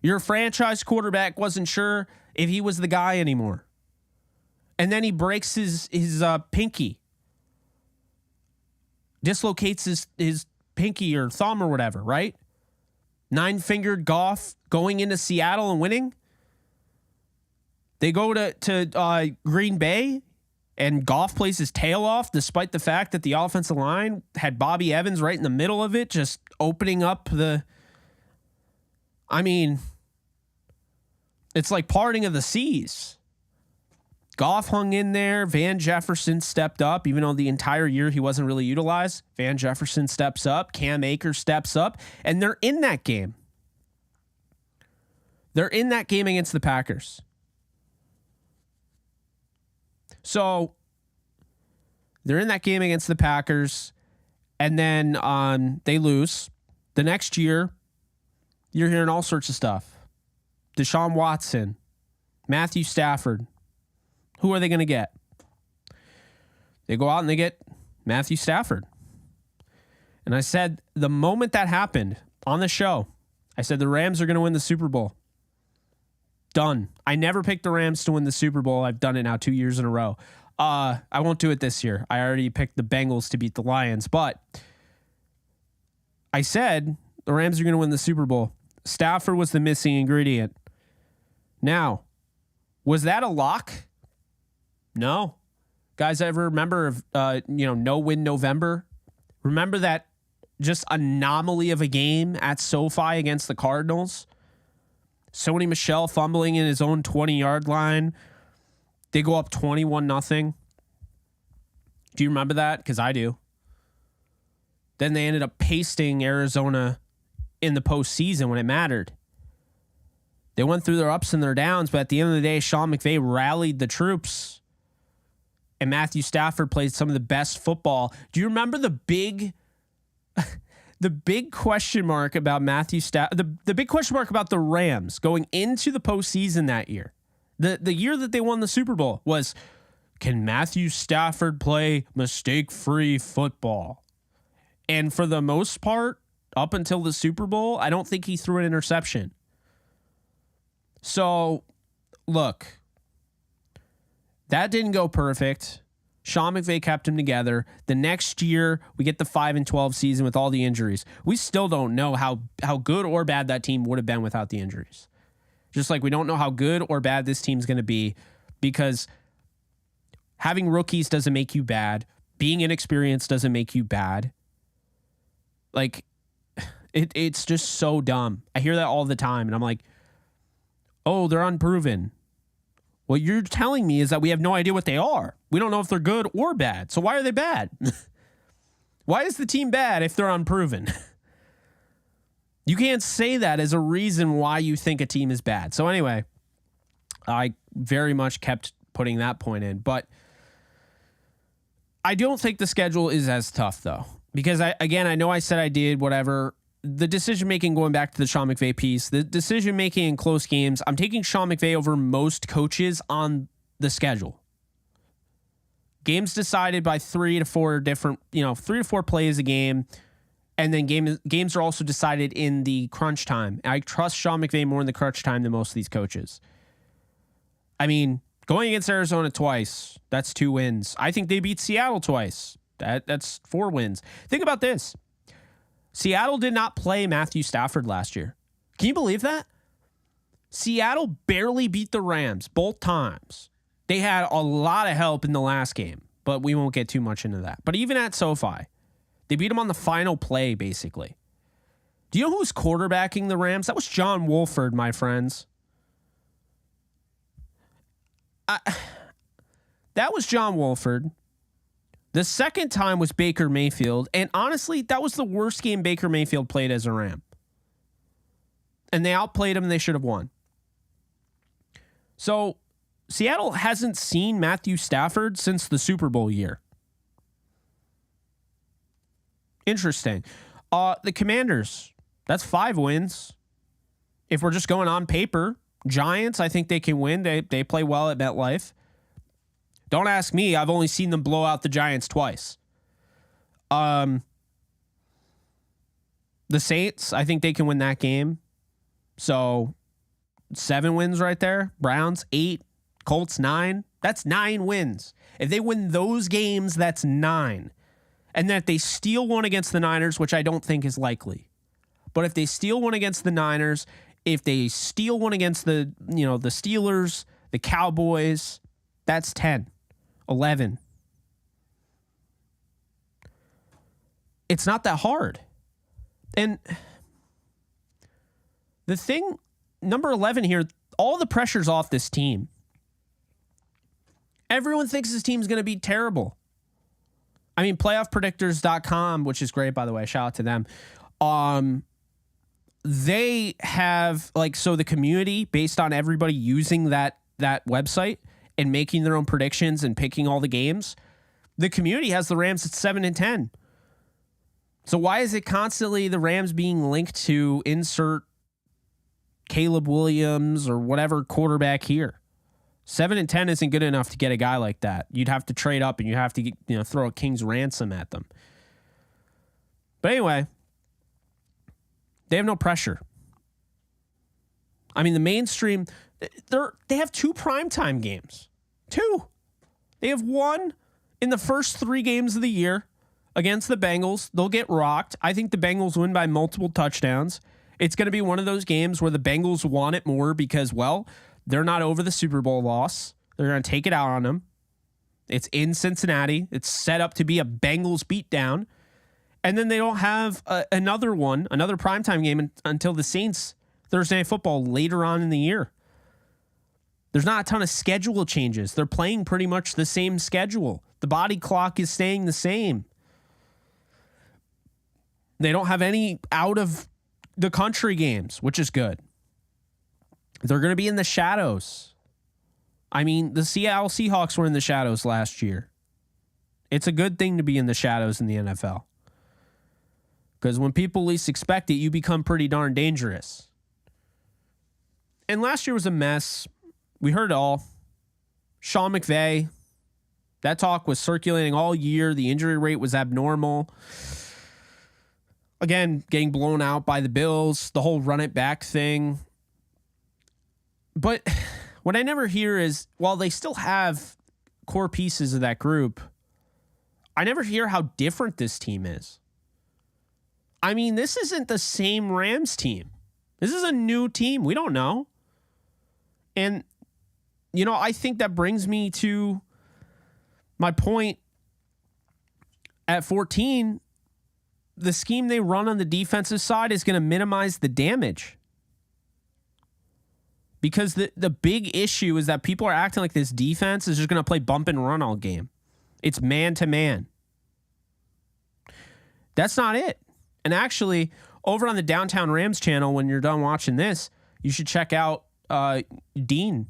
Your franchise quarterback wasn't sure if he was the guy anymore. And then he breaks his pinky. Dislocates his pinky or thumb or whatever, right? 9-fingered Goff going into Seattle and winning. They go to Green Bay, and Goff plays his tail off, despite the fact that the offensive line had Bobby Evans right in the middle of it, just opening up the... I mean, it's like parting of the seas. Goff hung in there. Van Jefferson stepped up, even though the entire year he wasn't really utilized. Van Jefferson steps up. Cam Akers steps up, and they're in that game. They're in that game against the Packers. So they're in that game against the Packers, and then they lose. The next year, you're hearing all sorts of stuff. Deshaun Watson, Matthew Stafford. Who are they going to get? They go out and they get Matthew Stafford. And I said, the moment that happened on the show, I said the Rams are going to win the Super Bowl. Done. I never picked the Rams to win the Super Bowl. I've done it now 2 years in a row. I won't do it this year. I already picked the Bengals to beat the Lions. But I said the Rams are going to win the Super Bowl. Stafford was the missing ingredient. Now, was that a lock? No. Guys, ever remember of no-win November? Remember that just anomaly of a game at SoFi against the Cardinals? Sony Michel fumbling in his own 20-yard line. They go up 21-0. Do you remember that? Because I do. Then they ended up pasting Arizona in the postseason when it mattered. They went through their ups and their downs, but at the end of the day, Sean McVay rallied the troops. And Matthew Stafford played some of the best football. Do you remember the big question mark about Matthew Stafford? The big question mark about the Rams going into the postseason that year, the year that they won the Super Bowl, was, can Matthew Stafford play mistake-free football? And for the most part, up until the Super Bowl, I don't think he threw an interception. So, look, that didn't go perfect. Sean McVay kept him together. The next year, we get the 5-12 season with all the injuries. We still don't know how good or bad that team would have been without the injuries. Just like we don't know how good or bad this team's going to be, because having rookies doesn't make you bad. Being inexperienced doesn't make you bad. Like, it's just so dumb. I hear that all the time, and I'm like, oh, they're unproven. What you're telling me is that we have no idea what they are. We don't know if they're good or bad. So why are they bad? Why is the team bad if they're unproven? You can't say that as a reason why you think a team is bad. So anyway, I very much kept putting that point in. But I don't think the schedule is as tough, though. Because, I know I said I did whatever. The decision-making, going back to the Sean McVay piece, the decision-making in close games, I'm taking Sean McVay over most coaches on the schedule. Games decided by 3 to 4 different, 3 to 4 plays a game. And then games are also decided in the crunch time. I trust Sean McVay more in the crunch time than most of these coaches. I mean, going against Arizona twice, that's 2 wins. I think they beat Seattle twice. That's 4 wins. Think about this. Seattle did not play Matthew Stafford last year. Can you believe that? Seattle barely beat the Rams both times. They had a lot of help in the last game, but we won't get too much into that. But even at SoFi, they beat them on the final play, basically. Do you know who was quarterbacking the Rams? That was John Wolford, my friends. That was John Wolford. The second time was Baker Mayfield. And honestly, that was the worst game Baker Mayfield played as a Ram. And they outplayed him and they should have won. So Seattle hasn't seen Matthew Stafford since the Super Bowl year. Interesting. The Commanders, that's 5 wins. If we're just going on paper, Giants, I think they can win. They play well at MetLife. Don't ask me. I've only seen them blow out the Giants twice. The Saints, I think they can win that game. So 7 wins right there. Browns, 8. Colts, 9. That's 9 wins. If they win those games, that's 9. And that they steal one against the Niners, which I don't think is likely. But if they steal one against the Niners, if they steal one against the Steelers, the Cowboys, that's 10, 11. It's not that hard. And the thing, number 11 here, all the pressure's off this team. Everyone thinks this team's going to be terrible. I mean, playoffpredictors.com, which is great, by the way. Shout out to them. They have, so the community, based on everybody using that website and making their own predictions and picking all the games, the community has the Rams at 7-10. So why is it constantly the Rams being linked to insert Caleb Williams or whatever quarterback here? 7-10 isn't good enough to get a guy like that. You'd have to trade up and you have to throw a king's ransom at them. But anyway, they have no pressure. I mean, the mainstream, they have 2 primetime games. 2. They have 1 in the first 3 games of the year against the Bengals. They'll get rocked. I think the Bengals win by multiple touchdowns. It's going to be one of those games where the Bengals want it more because, well, they're not over the Super Bowl loss. They're going to take it out on them. It's in Cincinnati. It's set up to be a Bengals beatdown. And then they don't have another primetime game until the Saints Thursday Night Football later on in the year. There's not a ton of schedule changes. They're playing pretty much the same schedule. The body clock is staying the same. They don't have any out of the country games, which is good. They're going to be in the shadows. I mean, the Seattle Seahawks were in the shadows last year. It's a good thing to be in the shadows in the NFL. Because when people least expect it, you become pretty darn dangerous. And last year was a mess. We heard it all. Sean McVay, that talk was circulating all year. The injury rate was abnormal. Again, getting blown out by the Bills, the whole run it back thing. But what I never hear is, while they still have core pieces of that group, I never hear how different this team is. I mean, this isn't the same Rams team. This is a new team. We don't know. And, I think that brings me to my point at 14. The scheme they run on the defensive side is going to minimize the damage. Because the big issue is that people are acting like this defense is just going to play bump and run all game. It's man to man. That's not it. And actually, over on the Downtown Rams channel, when you're done watching this, you should check out Dean.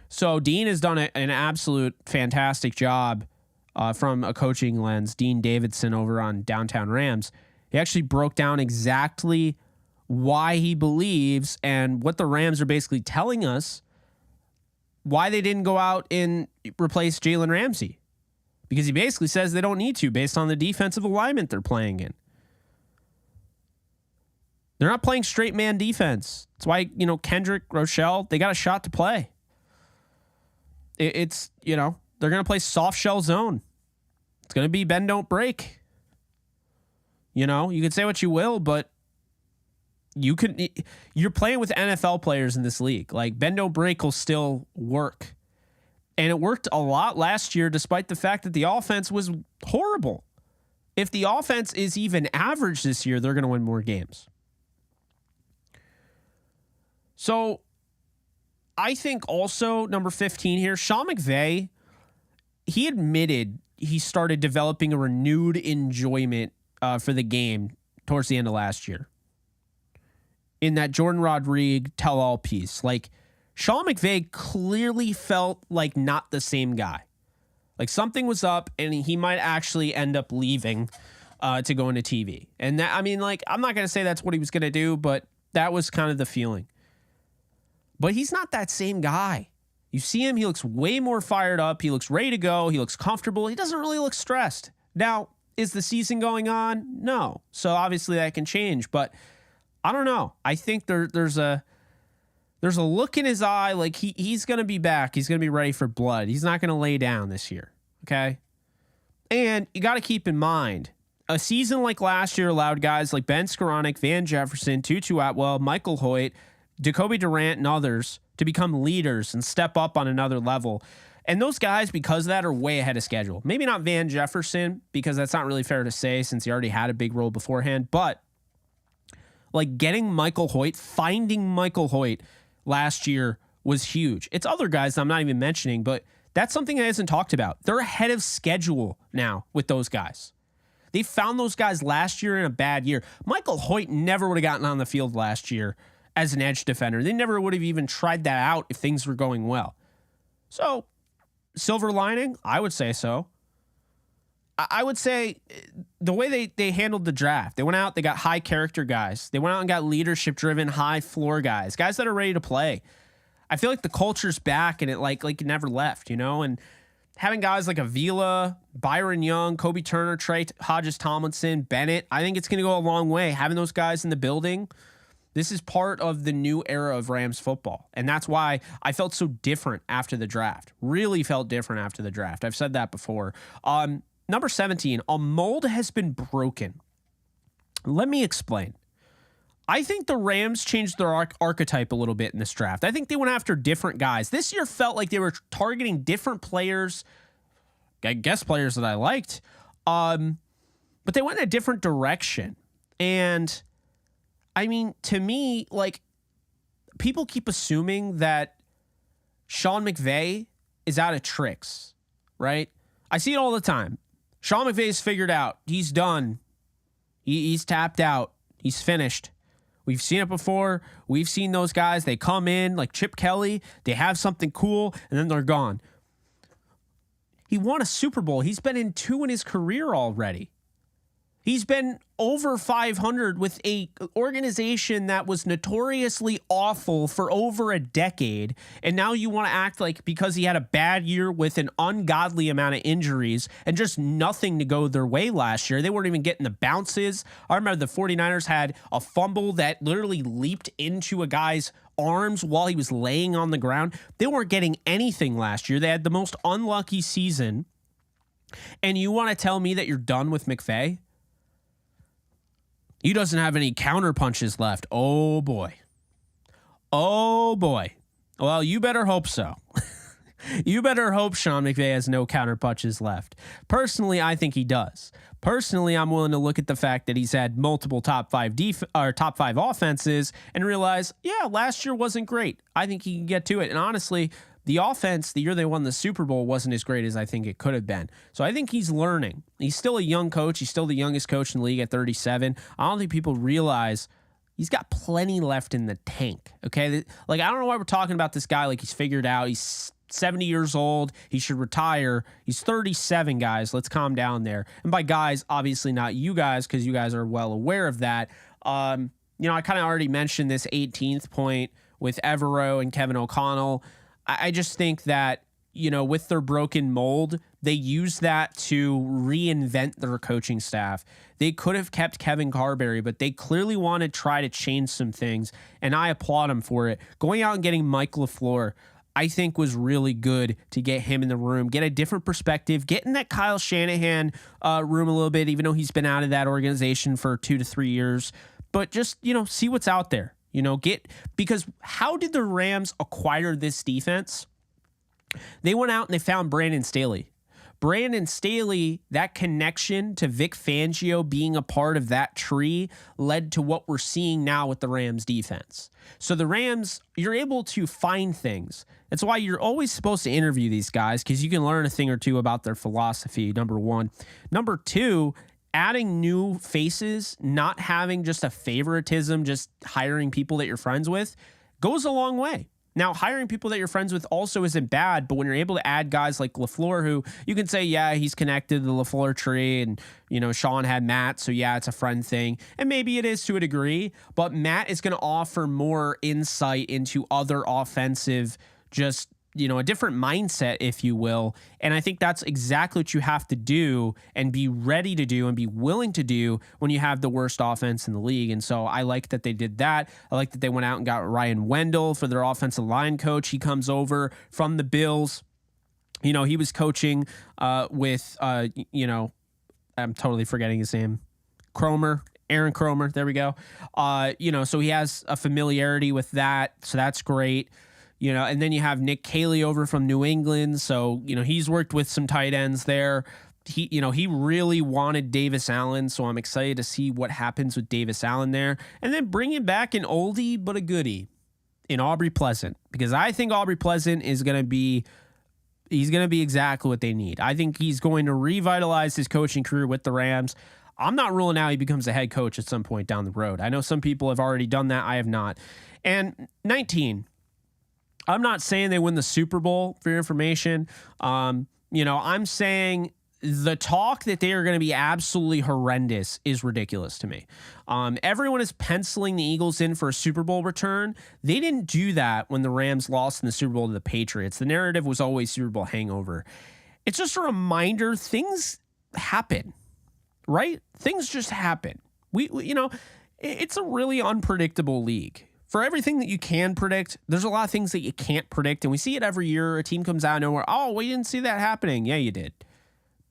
So Dean has done an absolute fantastic job from a coaching lens. Dean Davidson over on Downtown Rams. He actually broke down exactly why he believes and what the Rams are basically telling us why they didn't go out and replace Jalen Ramsey. because he basically says they don't need to based on the defensive alignment they're playing in. They're not playing straight man defense. That's why, Kendrick, Rochelle, they got a shot to play. It's they're going to play soft shell zone. It's going to be bend, don't break. You can say what you will, but you're playing with NFL players in this league. Like, bend, don't break will still work. And it worked a lot last year, despite the fact that the offense was horrible. If the offense is even average this year, they're going to win more games. So I think also number 15 here, Sean McVay, he admitted he started developing a renewed enjoyment for the game towards the end of last year. In that Jordan Rodriguez tell-all piece, like, Sean McVay clearly felt like not the same guy. Like, something was up, and he might actually end up leaving to go into TV. And that, I'm not going to say that's what he was going to do, but that was kind of the feeling. But he's not that same guy. You see him, he looks way more fired up. He looks ready to go. He looks comfortable. He doesn't really look stressed. Now, is the season going on? No. So obviously that can change, but I don't know. I think there's a look in his eye like he's going to be back. He's going to be ready for blood. He's not going to lay down this year, okay? And you got to keep in mind, a season like last year allowed guys like Ben Skoranek, Van Jefferson, Tutu Atwell, Michael Hoyt, Jacoby Durant, and others to become leaders and step up on another level. And those guys, because of that, are way ahead of schedule. Maybe not Van Jefferson, because that's not really fair to say since he already had a big role beforehand. But like getting Michael Hoyt, finding Michael Hoyt last year was huge. It's other guys that I'm not even mentioning, but that's something that isn't talked about. They're ahead of schedule now with those guys. They found those guys last year in a bad year. Michael Hoyt never would have gotten on the field last year as an edge defender. They never would have even tried that out if things were going well. So, silver lining, I would say so. I would say the way they handled the draft, they went out, they got high character guys. They went out and got leadership driven, high floor guys that are ready to play. I feel like the culture's back and it like it never left, and having guys like Avila, Byron Young, Kobe Turner, Trey Hodges Tomlinson, Bennett, I think it's going to go a long way. Having those guys in the building, this is part of the new era of Rams football. And that's why I felt so different after the draft. Really felt different after the draft. I've said that before. Number 17, a mold has been broken. Let me explain. I think the Rams changed their archetype a little bit in this draft. I think they went after different guys. This year felt like they were targeting different players, I guess players that I liked, but they went in a different direction. And to me, like, people keep assuming that Sean McVay is out of tricks, right? I see it all the time. Sean McVay's figured out. He's done. He's tapped out. He's finished. We've seen it before. We've seen those guys. They come in like Chip Kelly. They have something cool, and then they're gone. He won a Super Bowl. He's been in 2 in his career already. He's been over 500 with a organization that was notoriously awful for over a decade. And now you want to act like because he had a bad year with an ungodly amount of injuries and just nothing to go their way last year. They weren't even getting the bounces. I remember the 49ers had a fumble that literally leaped into a guy's arms while he was laying on the ground. They weren't getting anything last year. They had the most unlucky season. And you want to tell me that you're done with McVay? He doesn't have any counter punches left. Oh, boy. Oh, boy. Well, you better hope so. You better hope Sean McVay has no counter punches left. Personally, I think he does. Personally, I'm willing to look at the fact that he's had multiple top five offenses and realize, yeah, last year wasn't great. I think he can get to it. And honestly, the offense, the year they won the Super Bowl, wasn't as great as I think it could have been. So I think he's learning. He's still a young coach. He's still the youngest coach in the league at 37. I don't think people realize he's got plenty left in the tank, okay? Like, I don't know why we're talking about this guy like he's figured out. He's 70 years old. He should retire. He's 37, guys. Let's calm down there. And by guys, obviously not you guys, because you guys are well aware of that. I kind of already mentioned this 18th point with Evero and Kevin O'Connell. I just think that with their broken mold, they used that to reinvent their coaching staff. They could have kept Kevin Carberry, but they clearly want to try to change some things, and I applaud them for it. Going out and getting Mike LaFleur, I think, was really good to get him in the room, get a different perspective, get in that Kyle Shanahan room a little bit, even though he's been out of that organization for 2 to 3 years. But just, see what's out there. Because how did the Rams acquire this defense? They went out and they found Brandon Staley. Brandon Staley, that connection to Vic Fangio being a part of that tree led to what we're seeing now with the Rams defense. So the Rams, you're able to find things. That's why you're always supposed to interview these guys, because you can learn a thing or two about their philosophy, number one. Number two, adding new faces, not having just a favoritism, just hiring people that you're friends with, goes a long way. Now, hiring people that you're friends with also isn't bad, but when you're able to add guys like LaFleur, who you can say, yeah, he's connected to the LaFleur tree, and, Sean had Matt, so yeah, it's a friend thing. And maybe it is to a degree, but Matt is going to offer more insight into other offensive, just, a different mindset, if you will. And I think that's exactly what you have to do and be ready to do and be willing to do when you have the worst offense in the league. And so I like that they did that. I like that they went out and got Ryan Wendell for their offensive line coach. He comes over from the Bills. He was coaching with, I'm totally forgetting his name, Aaron Cromer. There we go. So he has a familiarity with that. So that's great. And then you have Nick Caley over from New England. So, he's worked with some tight ends there. He really wanted Davis Allen. So I'm excited to see what happens with Davis Allen there. And then bringing back an oldie but a goodie in Aubrey Pleasant, because I think Aubrey Pleasant is going to be exactly what they need. I think he's going to revitalize his coaching career with the Rams. I'm not ruling out he becomes a head coach at some point down the road. I know some people have already done that. I have not. And 19. I'm not saying they win the Super Bowl, for your information. I'm saying the talk that they are going to be absolutely horrendous is ridiculous to me. Everyone is penciling the Eagles in for a Super Bowl return. They didn't do that when the Rams lost in the Super Bowl to the Patriots. The narrative was always Super Bowl hangover. It's just a reminder, things happen, right? Things just happen. It's a really unpredictable league. For everything that you can predict, there's a lot of things that you can't predict. And we see it every year. A team comes out of nowhere. Oh, we didn't see that happening. Yeah, you did.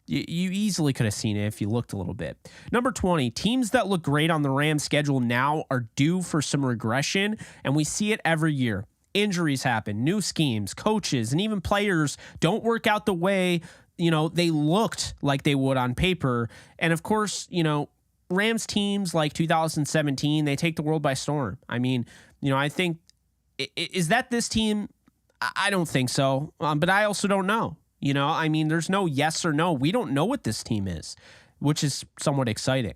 You easily could have seen it if you looked a little bit. Number 20, teams that look great on the Rams schedule now are due for some regression. And we see it every year. Injuries happen, new schemes, coaches, and even players don't work out the way, they looked like they would on paper. And of course, Rams teams like 2017, they take the world by storm. I mean, I think, is that this team? I don't think so. But I also don't know. There's no yes or no. We don't know what this team is, which is somewhat exciting.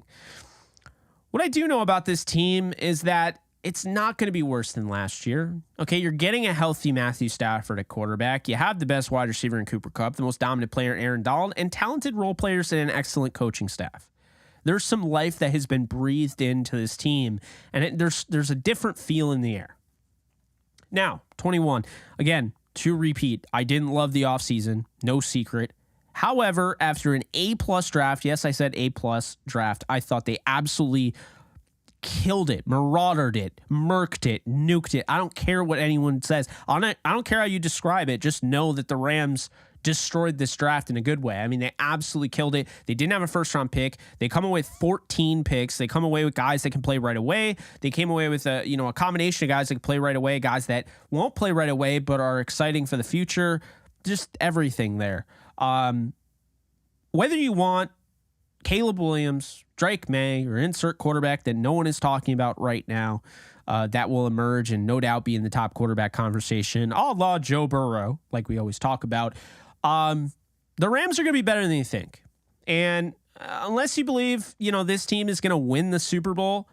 What I do know about this team is that it's not going to be worse than last year. Okay, you're getting a healthy Matthew Stafford at quarterback. You have the best wide receiver in Cooper Kupp, the most dominant player, Aaron Donald, and talented role players and an excellent coaching staff. There's some life that has been breathed into this team, and there's a different feel in the air. Now, 21. Again, to repeat, I didn't love the offseason, no secret. However, after an A-plus draft, yes, I said A-plus draft, I thought they absolutely killed it, maraudered it, murked it, nuked it. I don't care what anyone says. I don't care how you describe it. Just know that the Rams destroyed this draft in a good way. I mean, they absolutely killed it. They didn't have a first-round pick. They come away with 14 picks. They come away with guys that can play right away. They came away with a combination of guys that can play right away, guys that won't play right away but are exciting for the future. Just everything there. Whether you want Caleb Williams, Drake May, or insert quarterback that no one is talking about right now, that will emerge and no doubt be in the top quarterback conversation, a la Joe Burrow, like we always talk about. The Rams are going to be better than you think. And unless you believe, this team is going to win the Super Bowl,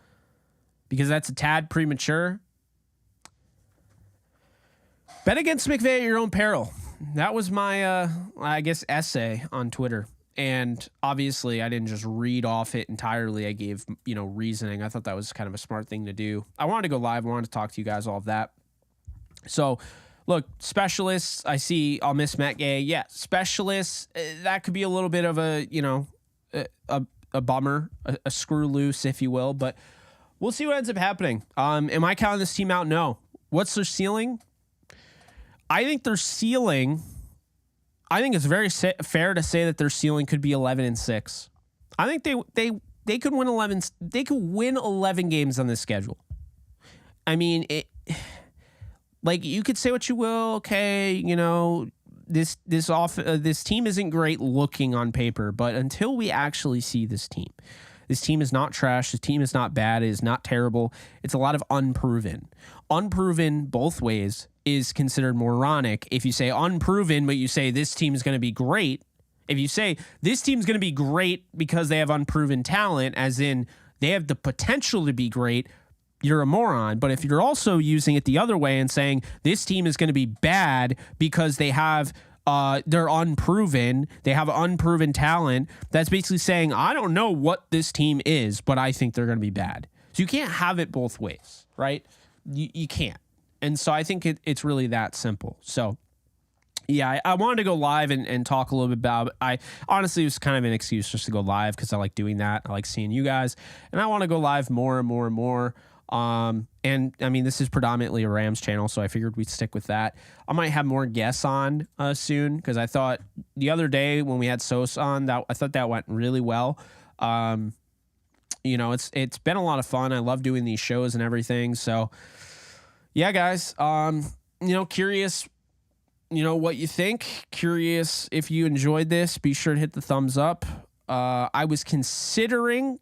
because that's a tad premature, bet against McVay at your own peril. That was my, essay on Twitter. And obviously, I didn't just read off it entirely. I gave, reasoning. I thought that was kind of a smart thing to do. I wanted to go live. I wanted to talk to you guys, all of that. So look, specialists, I see I'll miss Matt Gay. Yeah, specialists, that could be a little bit of a, a bummer, a screw loose, if you will. But we'll see what ends up happening. Am I counting this team out? No. What's their ceiling? I think their ceiling, I think it's very fair to say that their ceiling could be 11-6. I think they could win 11. They could win 11 games on this schedule. I mean, like, you could say what you will. Okay, this team isn't great looking on paper, but until we actually see this team is not trash. This team is not bad. It is not terrible. It's a lot of unproven. Unproven both ways is considered moronic. If you say unproven, but you say this team is going to be great, if you say this team's going to be great because they have unproven talent, as in they have the potential to be great, you're a moron. But if you're also using it the other way and saying this team is going to be bad because they have they're unproven, they have unproven talent, that's basically saying I don't know what this team is, but I think they're going to be bad. So you can't have it both ways, right? You can't. And so I think it's really that simple. So yeah, I wanted to go live and talk a little bit about it. I honestly, it was kind of an excuse just to go live because I like doing that. I like seeing you guys, and I want to go live more and more and more. And I mean, this is predominantly a Rams channel, so I figured we'd stick with that. I might have more guests on soon, because I thought the other day when we had Sos on, I thought that went really well. It's been a lot of fun. I love doing these shows and everything. So yeah, guys, curious, what you think. Curious if you enjoyed this. Be sure to hit the thumbs up. I was considering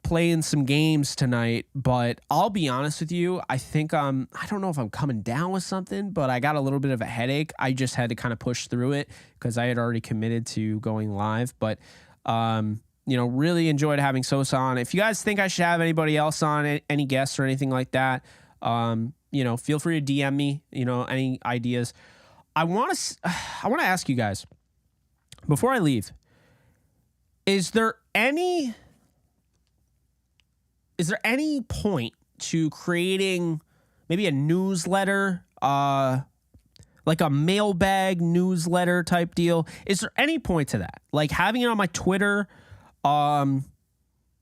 playing some games tonight, but I'll be honest with you, I think I don't know if I'm coming down with something, but I got a little bit of a headache. I just had to kind of push through it because I had already committed to going live. But really enjoyed having Sosa on. If you guys think I should have anybody else on, any guests or anything like that, feel free to DM me, any ideas. I want to ask you guys before I leave, is there any point to creating maybe a newsletter, like a mailbag newsletter type deal? Is there any point to that? Like having it on my Twitter? I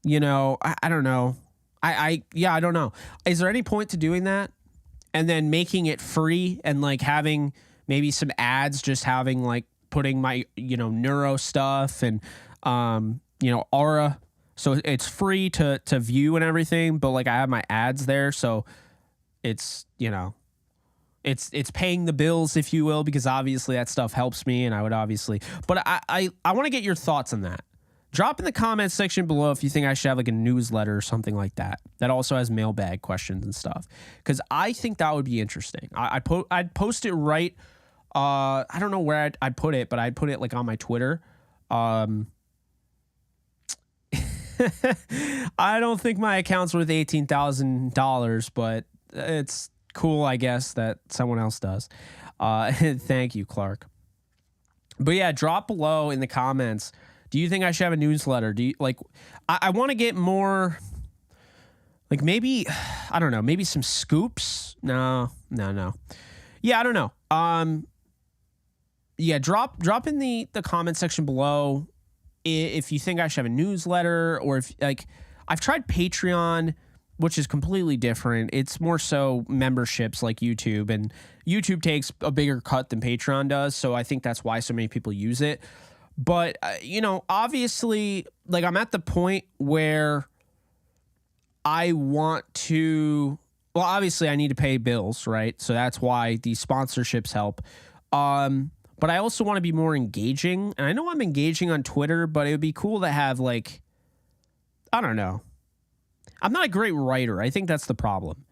don't know. I don't know. Is there any point to doing that? And then making it free and like having maybe some ads, just having like putting my, neuro stuff and, aura. So it's free to view and everything, but like I have my ads there. So it's, it's paying the bills, if you will, because obviously that stuff helps me, and I would obviously, but I want to get your thoughts on that. Drop in the comments section below if you think I should have like a newsletter or something like that also has mailbag questions and stuff, because I think that would be interesting. I'd post it right. I don't know where I'd put it, but I'd put it like on my Twitter. I don't think my account's worth $18,000, but it's cool, I guess, that someone else does. Thank you, Clark. But yeah, drop below in the comments. Do you think I should have a newsletter? Do you like? I want to get more. Like maybe, I don't know. Maybe some scoops. No. Yeah, I don't know. Yeah, drop in the comment section below if you think I should have a newsletter, or if like I've tried Patreon, which is completely different. It's more so memberships like YouTube, and YouTube takes a bigger cut than Patreon does. So I think that's why so many people use it. But, obviously, like I'm at the point where I want to, well, obviously I need to pay bills, right? So that's why these sponsorships help. But I also want to be more engaging. And I know I'm engaging on Twitter, but it would be cool to have like, I don't know. I'm not a great writer. I think that's the problem.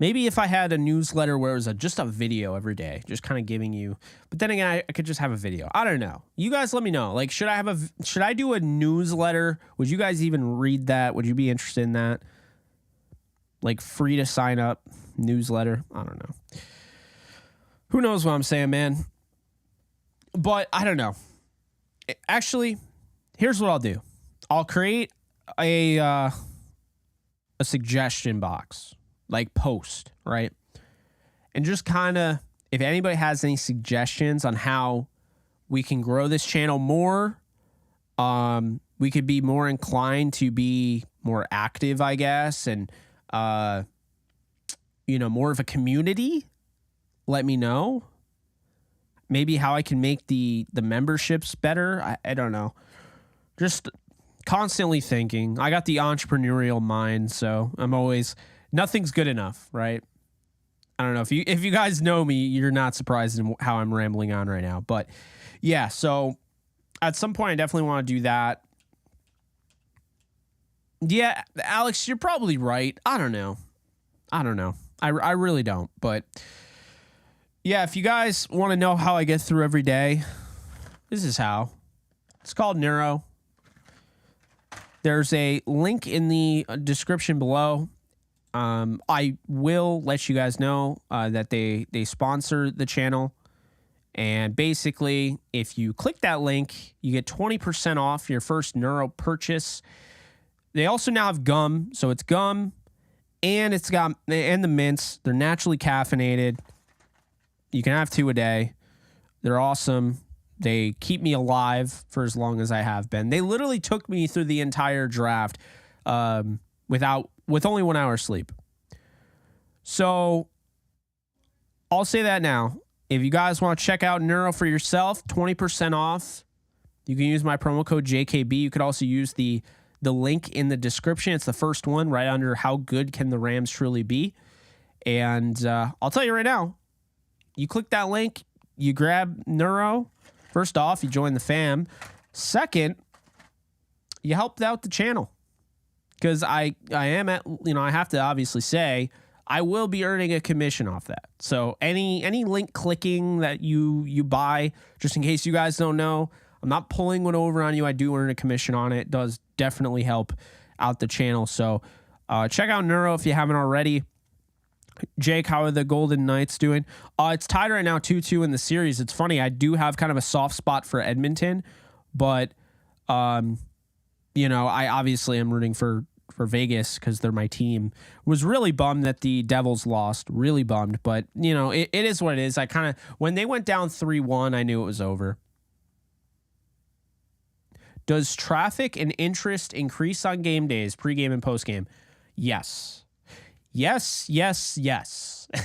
Maybe if I had a newsletter where it was just a video every day, just kind of giving you, but then again, I could just have a video. I don't know. You guys let me know. Like, should I do a newsletter? Would you guys even read that? Would you be interested in that? Like free to sign up newsletter? I don't know. Who knows what I'm saying, man? But I don't know. Actually, here's what I'll do. I'll create a suggestion box. Like post, right? and just kind of, if anybody has any suggestions on how we can grow this channel more, we could be more inclined to be more active, I guess, and more of a community, let me know. Maybe how I can make the memberships better. I don't know. Just constantly thinking. I got the entrepreneurial mind, so I'm always, nothing's good enough, right? I don't know if you guys know me, you're not surprised in how I'm rambling on right now. But yeah, so at some point I definitely want to do that. Yeah, Alex, you're probably right. I don't know. I really don't. But yeah, if you guys want to know how I get through every day, this is how. It's called Neuro. There's a link in the description below. I will let you guys know that they sponsor the channel. And basically, if you click that link, you get 20% off your first Neuro purchase. They also now have gum. So it's gum and the mints. They're naturally caffeinated. You can have 2 a day. They're awesome. They keep me alive for as long as I have been. They literally took me through the entire draft with only 1 hour sleep. So I'll say that now. If you guys want to check out Neuro for yourself, 20% off. You can use my promo code JKB. You could also use the link in the description. It's the first one right under how good can the Rams truly be. And I'll tell you right now, you click that link, you grab Neuro. First off, you join the fam. Second, you helped out the channel. Because I have to obviously say, I will be earning a commission off that. So any link clicking that you buy, just in case you guys don't know, I'm not pulling one over on you. I do earn a commission on it. It does definitely help out the channel. So check out Neuro if you haven't already. Jake, how are the Golden Knights doing? It's tied right now 2-2 in the series. It's funny. I do have kind of a soft spot for Edmonton, but I obviously am rooting for Vegas because they're my team. Was really bummed that the Devils lost. Really bummed, but it is what it is. I kind of, when they went down 3-1, I knew it was over. Does traffic and interest increase on game days, pregame and postgame? Yes. Yes.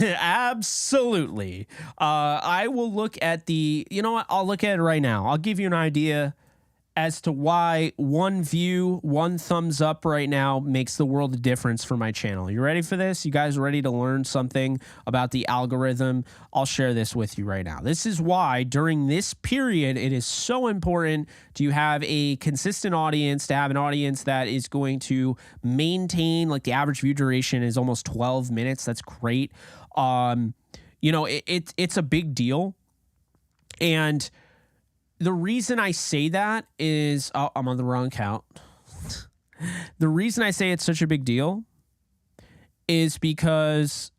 Absolutely. I will look at I'll look at it right now. I'll give you an idea as to why one view, one thumbs up right now makes the world of difference for my channel. You ready for this? You guys ready to learn something about the algorithm? I'll share this with you right now. This is why during this period, it is so important to have a consistent audience, to have an audience that is going to maintain, like the average view duration is almost 12 minutes. That's great. It's a big deal. And the reason I say that is, I'm on the wrong count. The reason I say it's such a big deal is because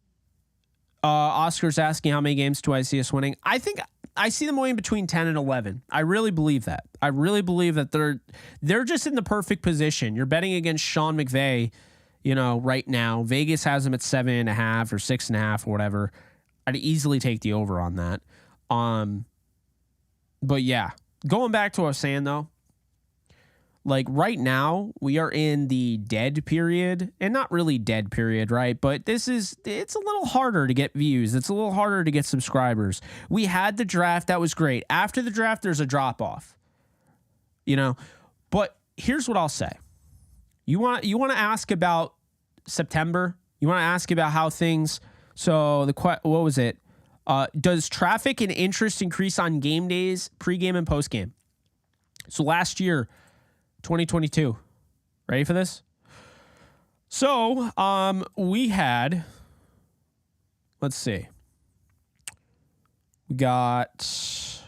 Oscar's asking how many games do I see us winning. I think I see them winning between 10 and 11. I really believe that. I really believe that they're just in the perfect position. You're betting against Sean McVay, right now. Vegas has them at 7.5 or 6.5 or whatever. I'd easily take the over on that. But yeah, going back to what I was saying though, like right now we are in the dead period, and not really dead period, right? But it's a little harder to get views. It's a little harder to get subscribers. We had the draft. That was great. After the draft, there's a drop off, but here's what I'll say. You want to ask about September? You want to ask about how things, so what was it? Does traffic and interest increase on game days, pregame and postgame? So last year, 2022, ready for this? So we had, let's see, we got,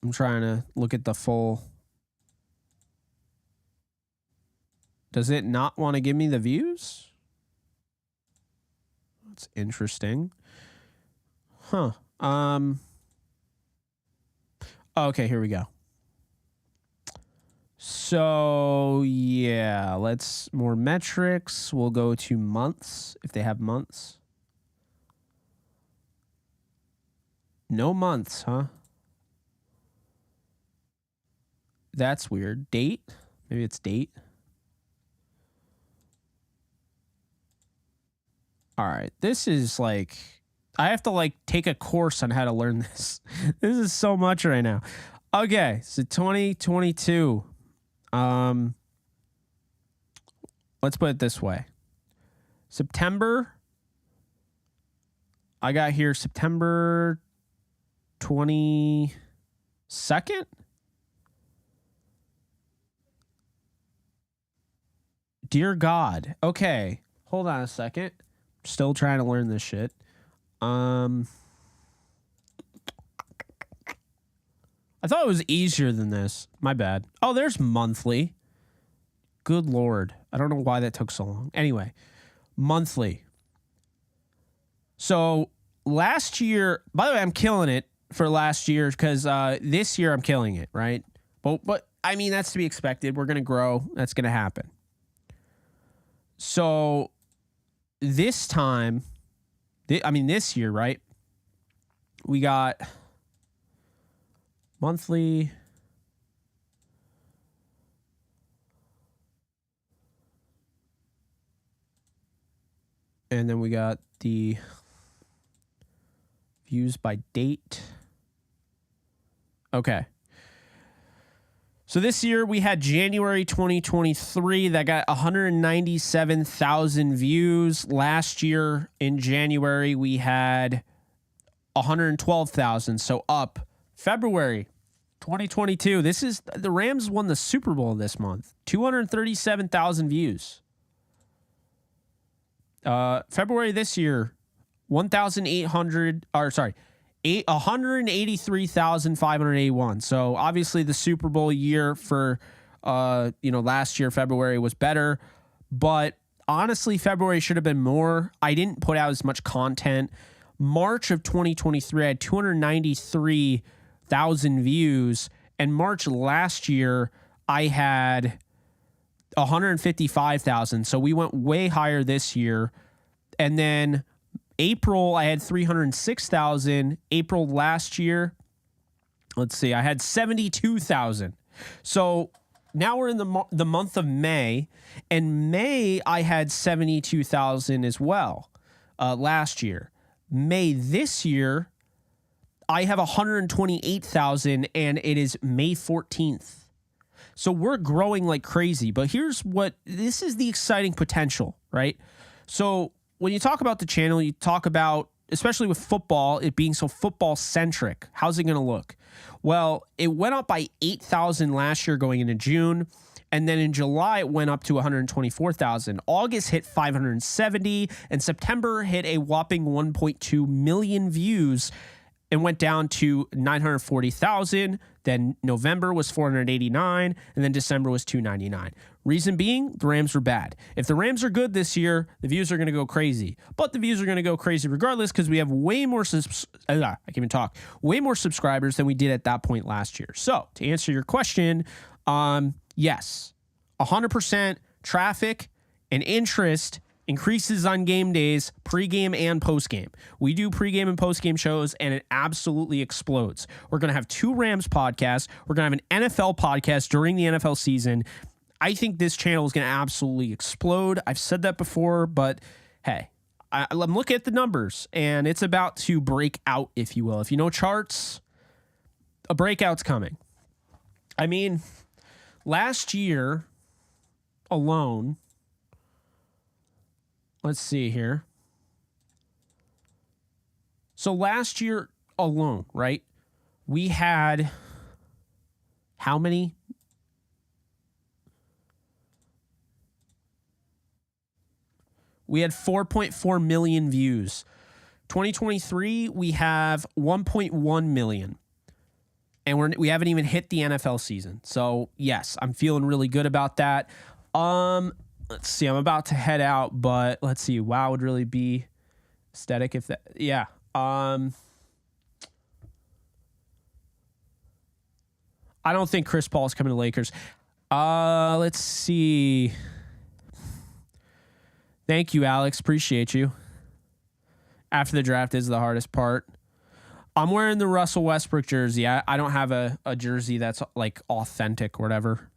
I'm trying to look at the full. Does it not want to give me the views? That's interesting. Huh. Okay, here we go. So, yeah, let's more metrics. We'll go to months if they have months. No months, huh? That's weird. Date? Maybe it's date. All right. This is like, I have to like take a course on how to learn this. This is so much right now. Okay. So 2022. Let's put it this way. September. I got here September 22nd. Dear God. Okay. Hold on a second. Still trying to learn this shit. I thought it was easier than this. My bad. Oh, there's monthly. Good Lord. I don't know why that took so long. Anyway, monthly. So last year, by the way, I'm killing it for last year because this year I'm killing it, right? But I mean, that's to be expected. We're going to grow. That's going to happen. So this time, this year, right? We got monthly. And then we got the views by date. Okay. So this year we had January 2023 that got 197,000 views. Last year in January we had 112,000, so up. February 2022, this is the Rams won the Super Bowl this month. 237,000 views. February this year, 183,581. So obviously the Super Bowl year for last year February was better, but honestly February should have been more. I didn't put out as much content. March of 2023 I had 293,000 views, and March last year I had 155,000. So we went way higher this year. And then April, I had 306,000. April last year, let's see, I had 72,000. So now we're in the month of May, and May I had 72,000 as well last year. May this year, I have 128,000, and it is May 14th. So we're growing like crazy, but this is the exciting potential, right? So when you talk about the channel, you talk about, especially with football, it being so football centric. How's it going to look? Well, it went up by 8,000 last year going into June. And then in July, it went up to 124,000. August hit 570, and September hit a whopping 1.2 million views and went down to 940,000. Then November was 489, and then December was 299. Reason being, the Rams were bad. If the Rams are good this year, the views are going to go crazy. But the views are going to go crazy regardless because we have way more way more subscribers than we did at that point last year. So to answer your question, yes, 100% traffic and interest increases on game days, pregame and postgame. We do pregame and postgame shows, and it absolutely explodes. We're going to have 2 Rams podcasts. We're going to have an NFL podcast during the NFL season. I think this channel is going to absolutely explode. I've said that before, but hey, I'm looking at the numbers, and it's about to break out, if you will. If you know charts, a breakout's coming. I mean, last year alone, let's see here. So last year alone, right? We had how many? We had 4.4 million views. 2023, we have 1.1 million. And we haven't even hit the NFL season. So, yes, I'm feeling really good about that. Let's see. I'm about to head out, but let's see. Wow would really be aesthetic if that. Yeah. I don't think Chris Paul is coming to Lakers. Let's see. Thank you, Alex. Appreciate you. After the draft is the hardest part. I'm wearing the Russell Westbrook jersey. I don't have a jersey that's like authentic or whatever.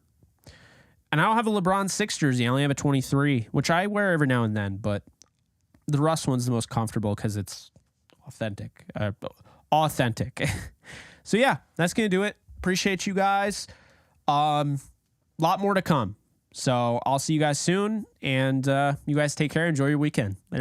And I don't have a LeBron 6 jersey. I only have a 23, which I wear every now and then. But the Russ one's the most comfortable because it's authentic. Authentic. So, yeah, that's going to do it. Appreciate you guys. Lot more to come. So I'll see you guys soon. And you guys take care. Enjoy your weekend. Later, fellas.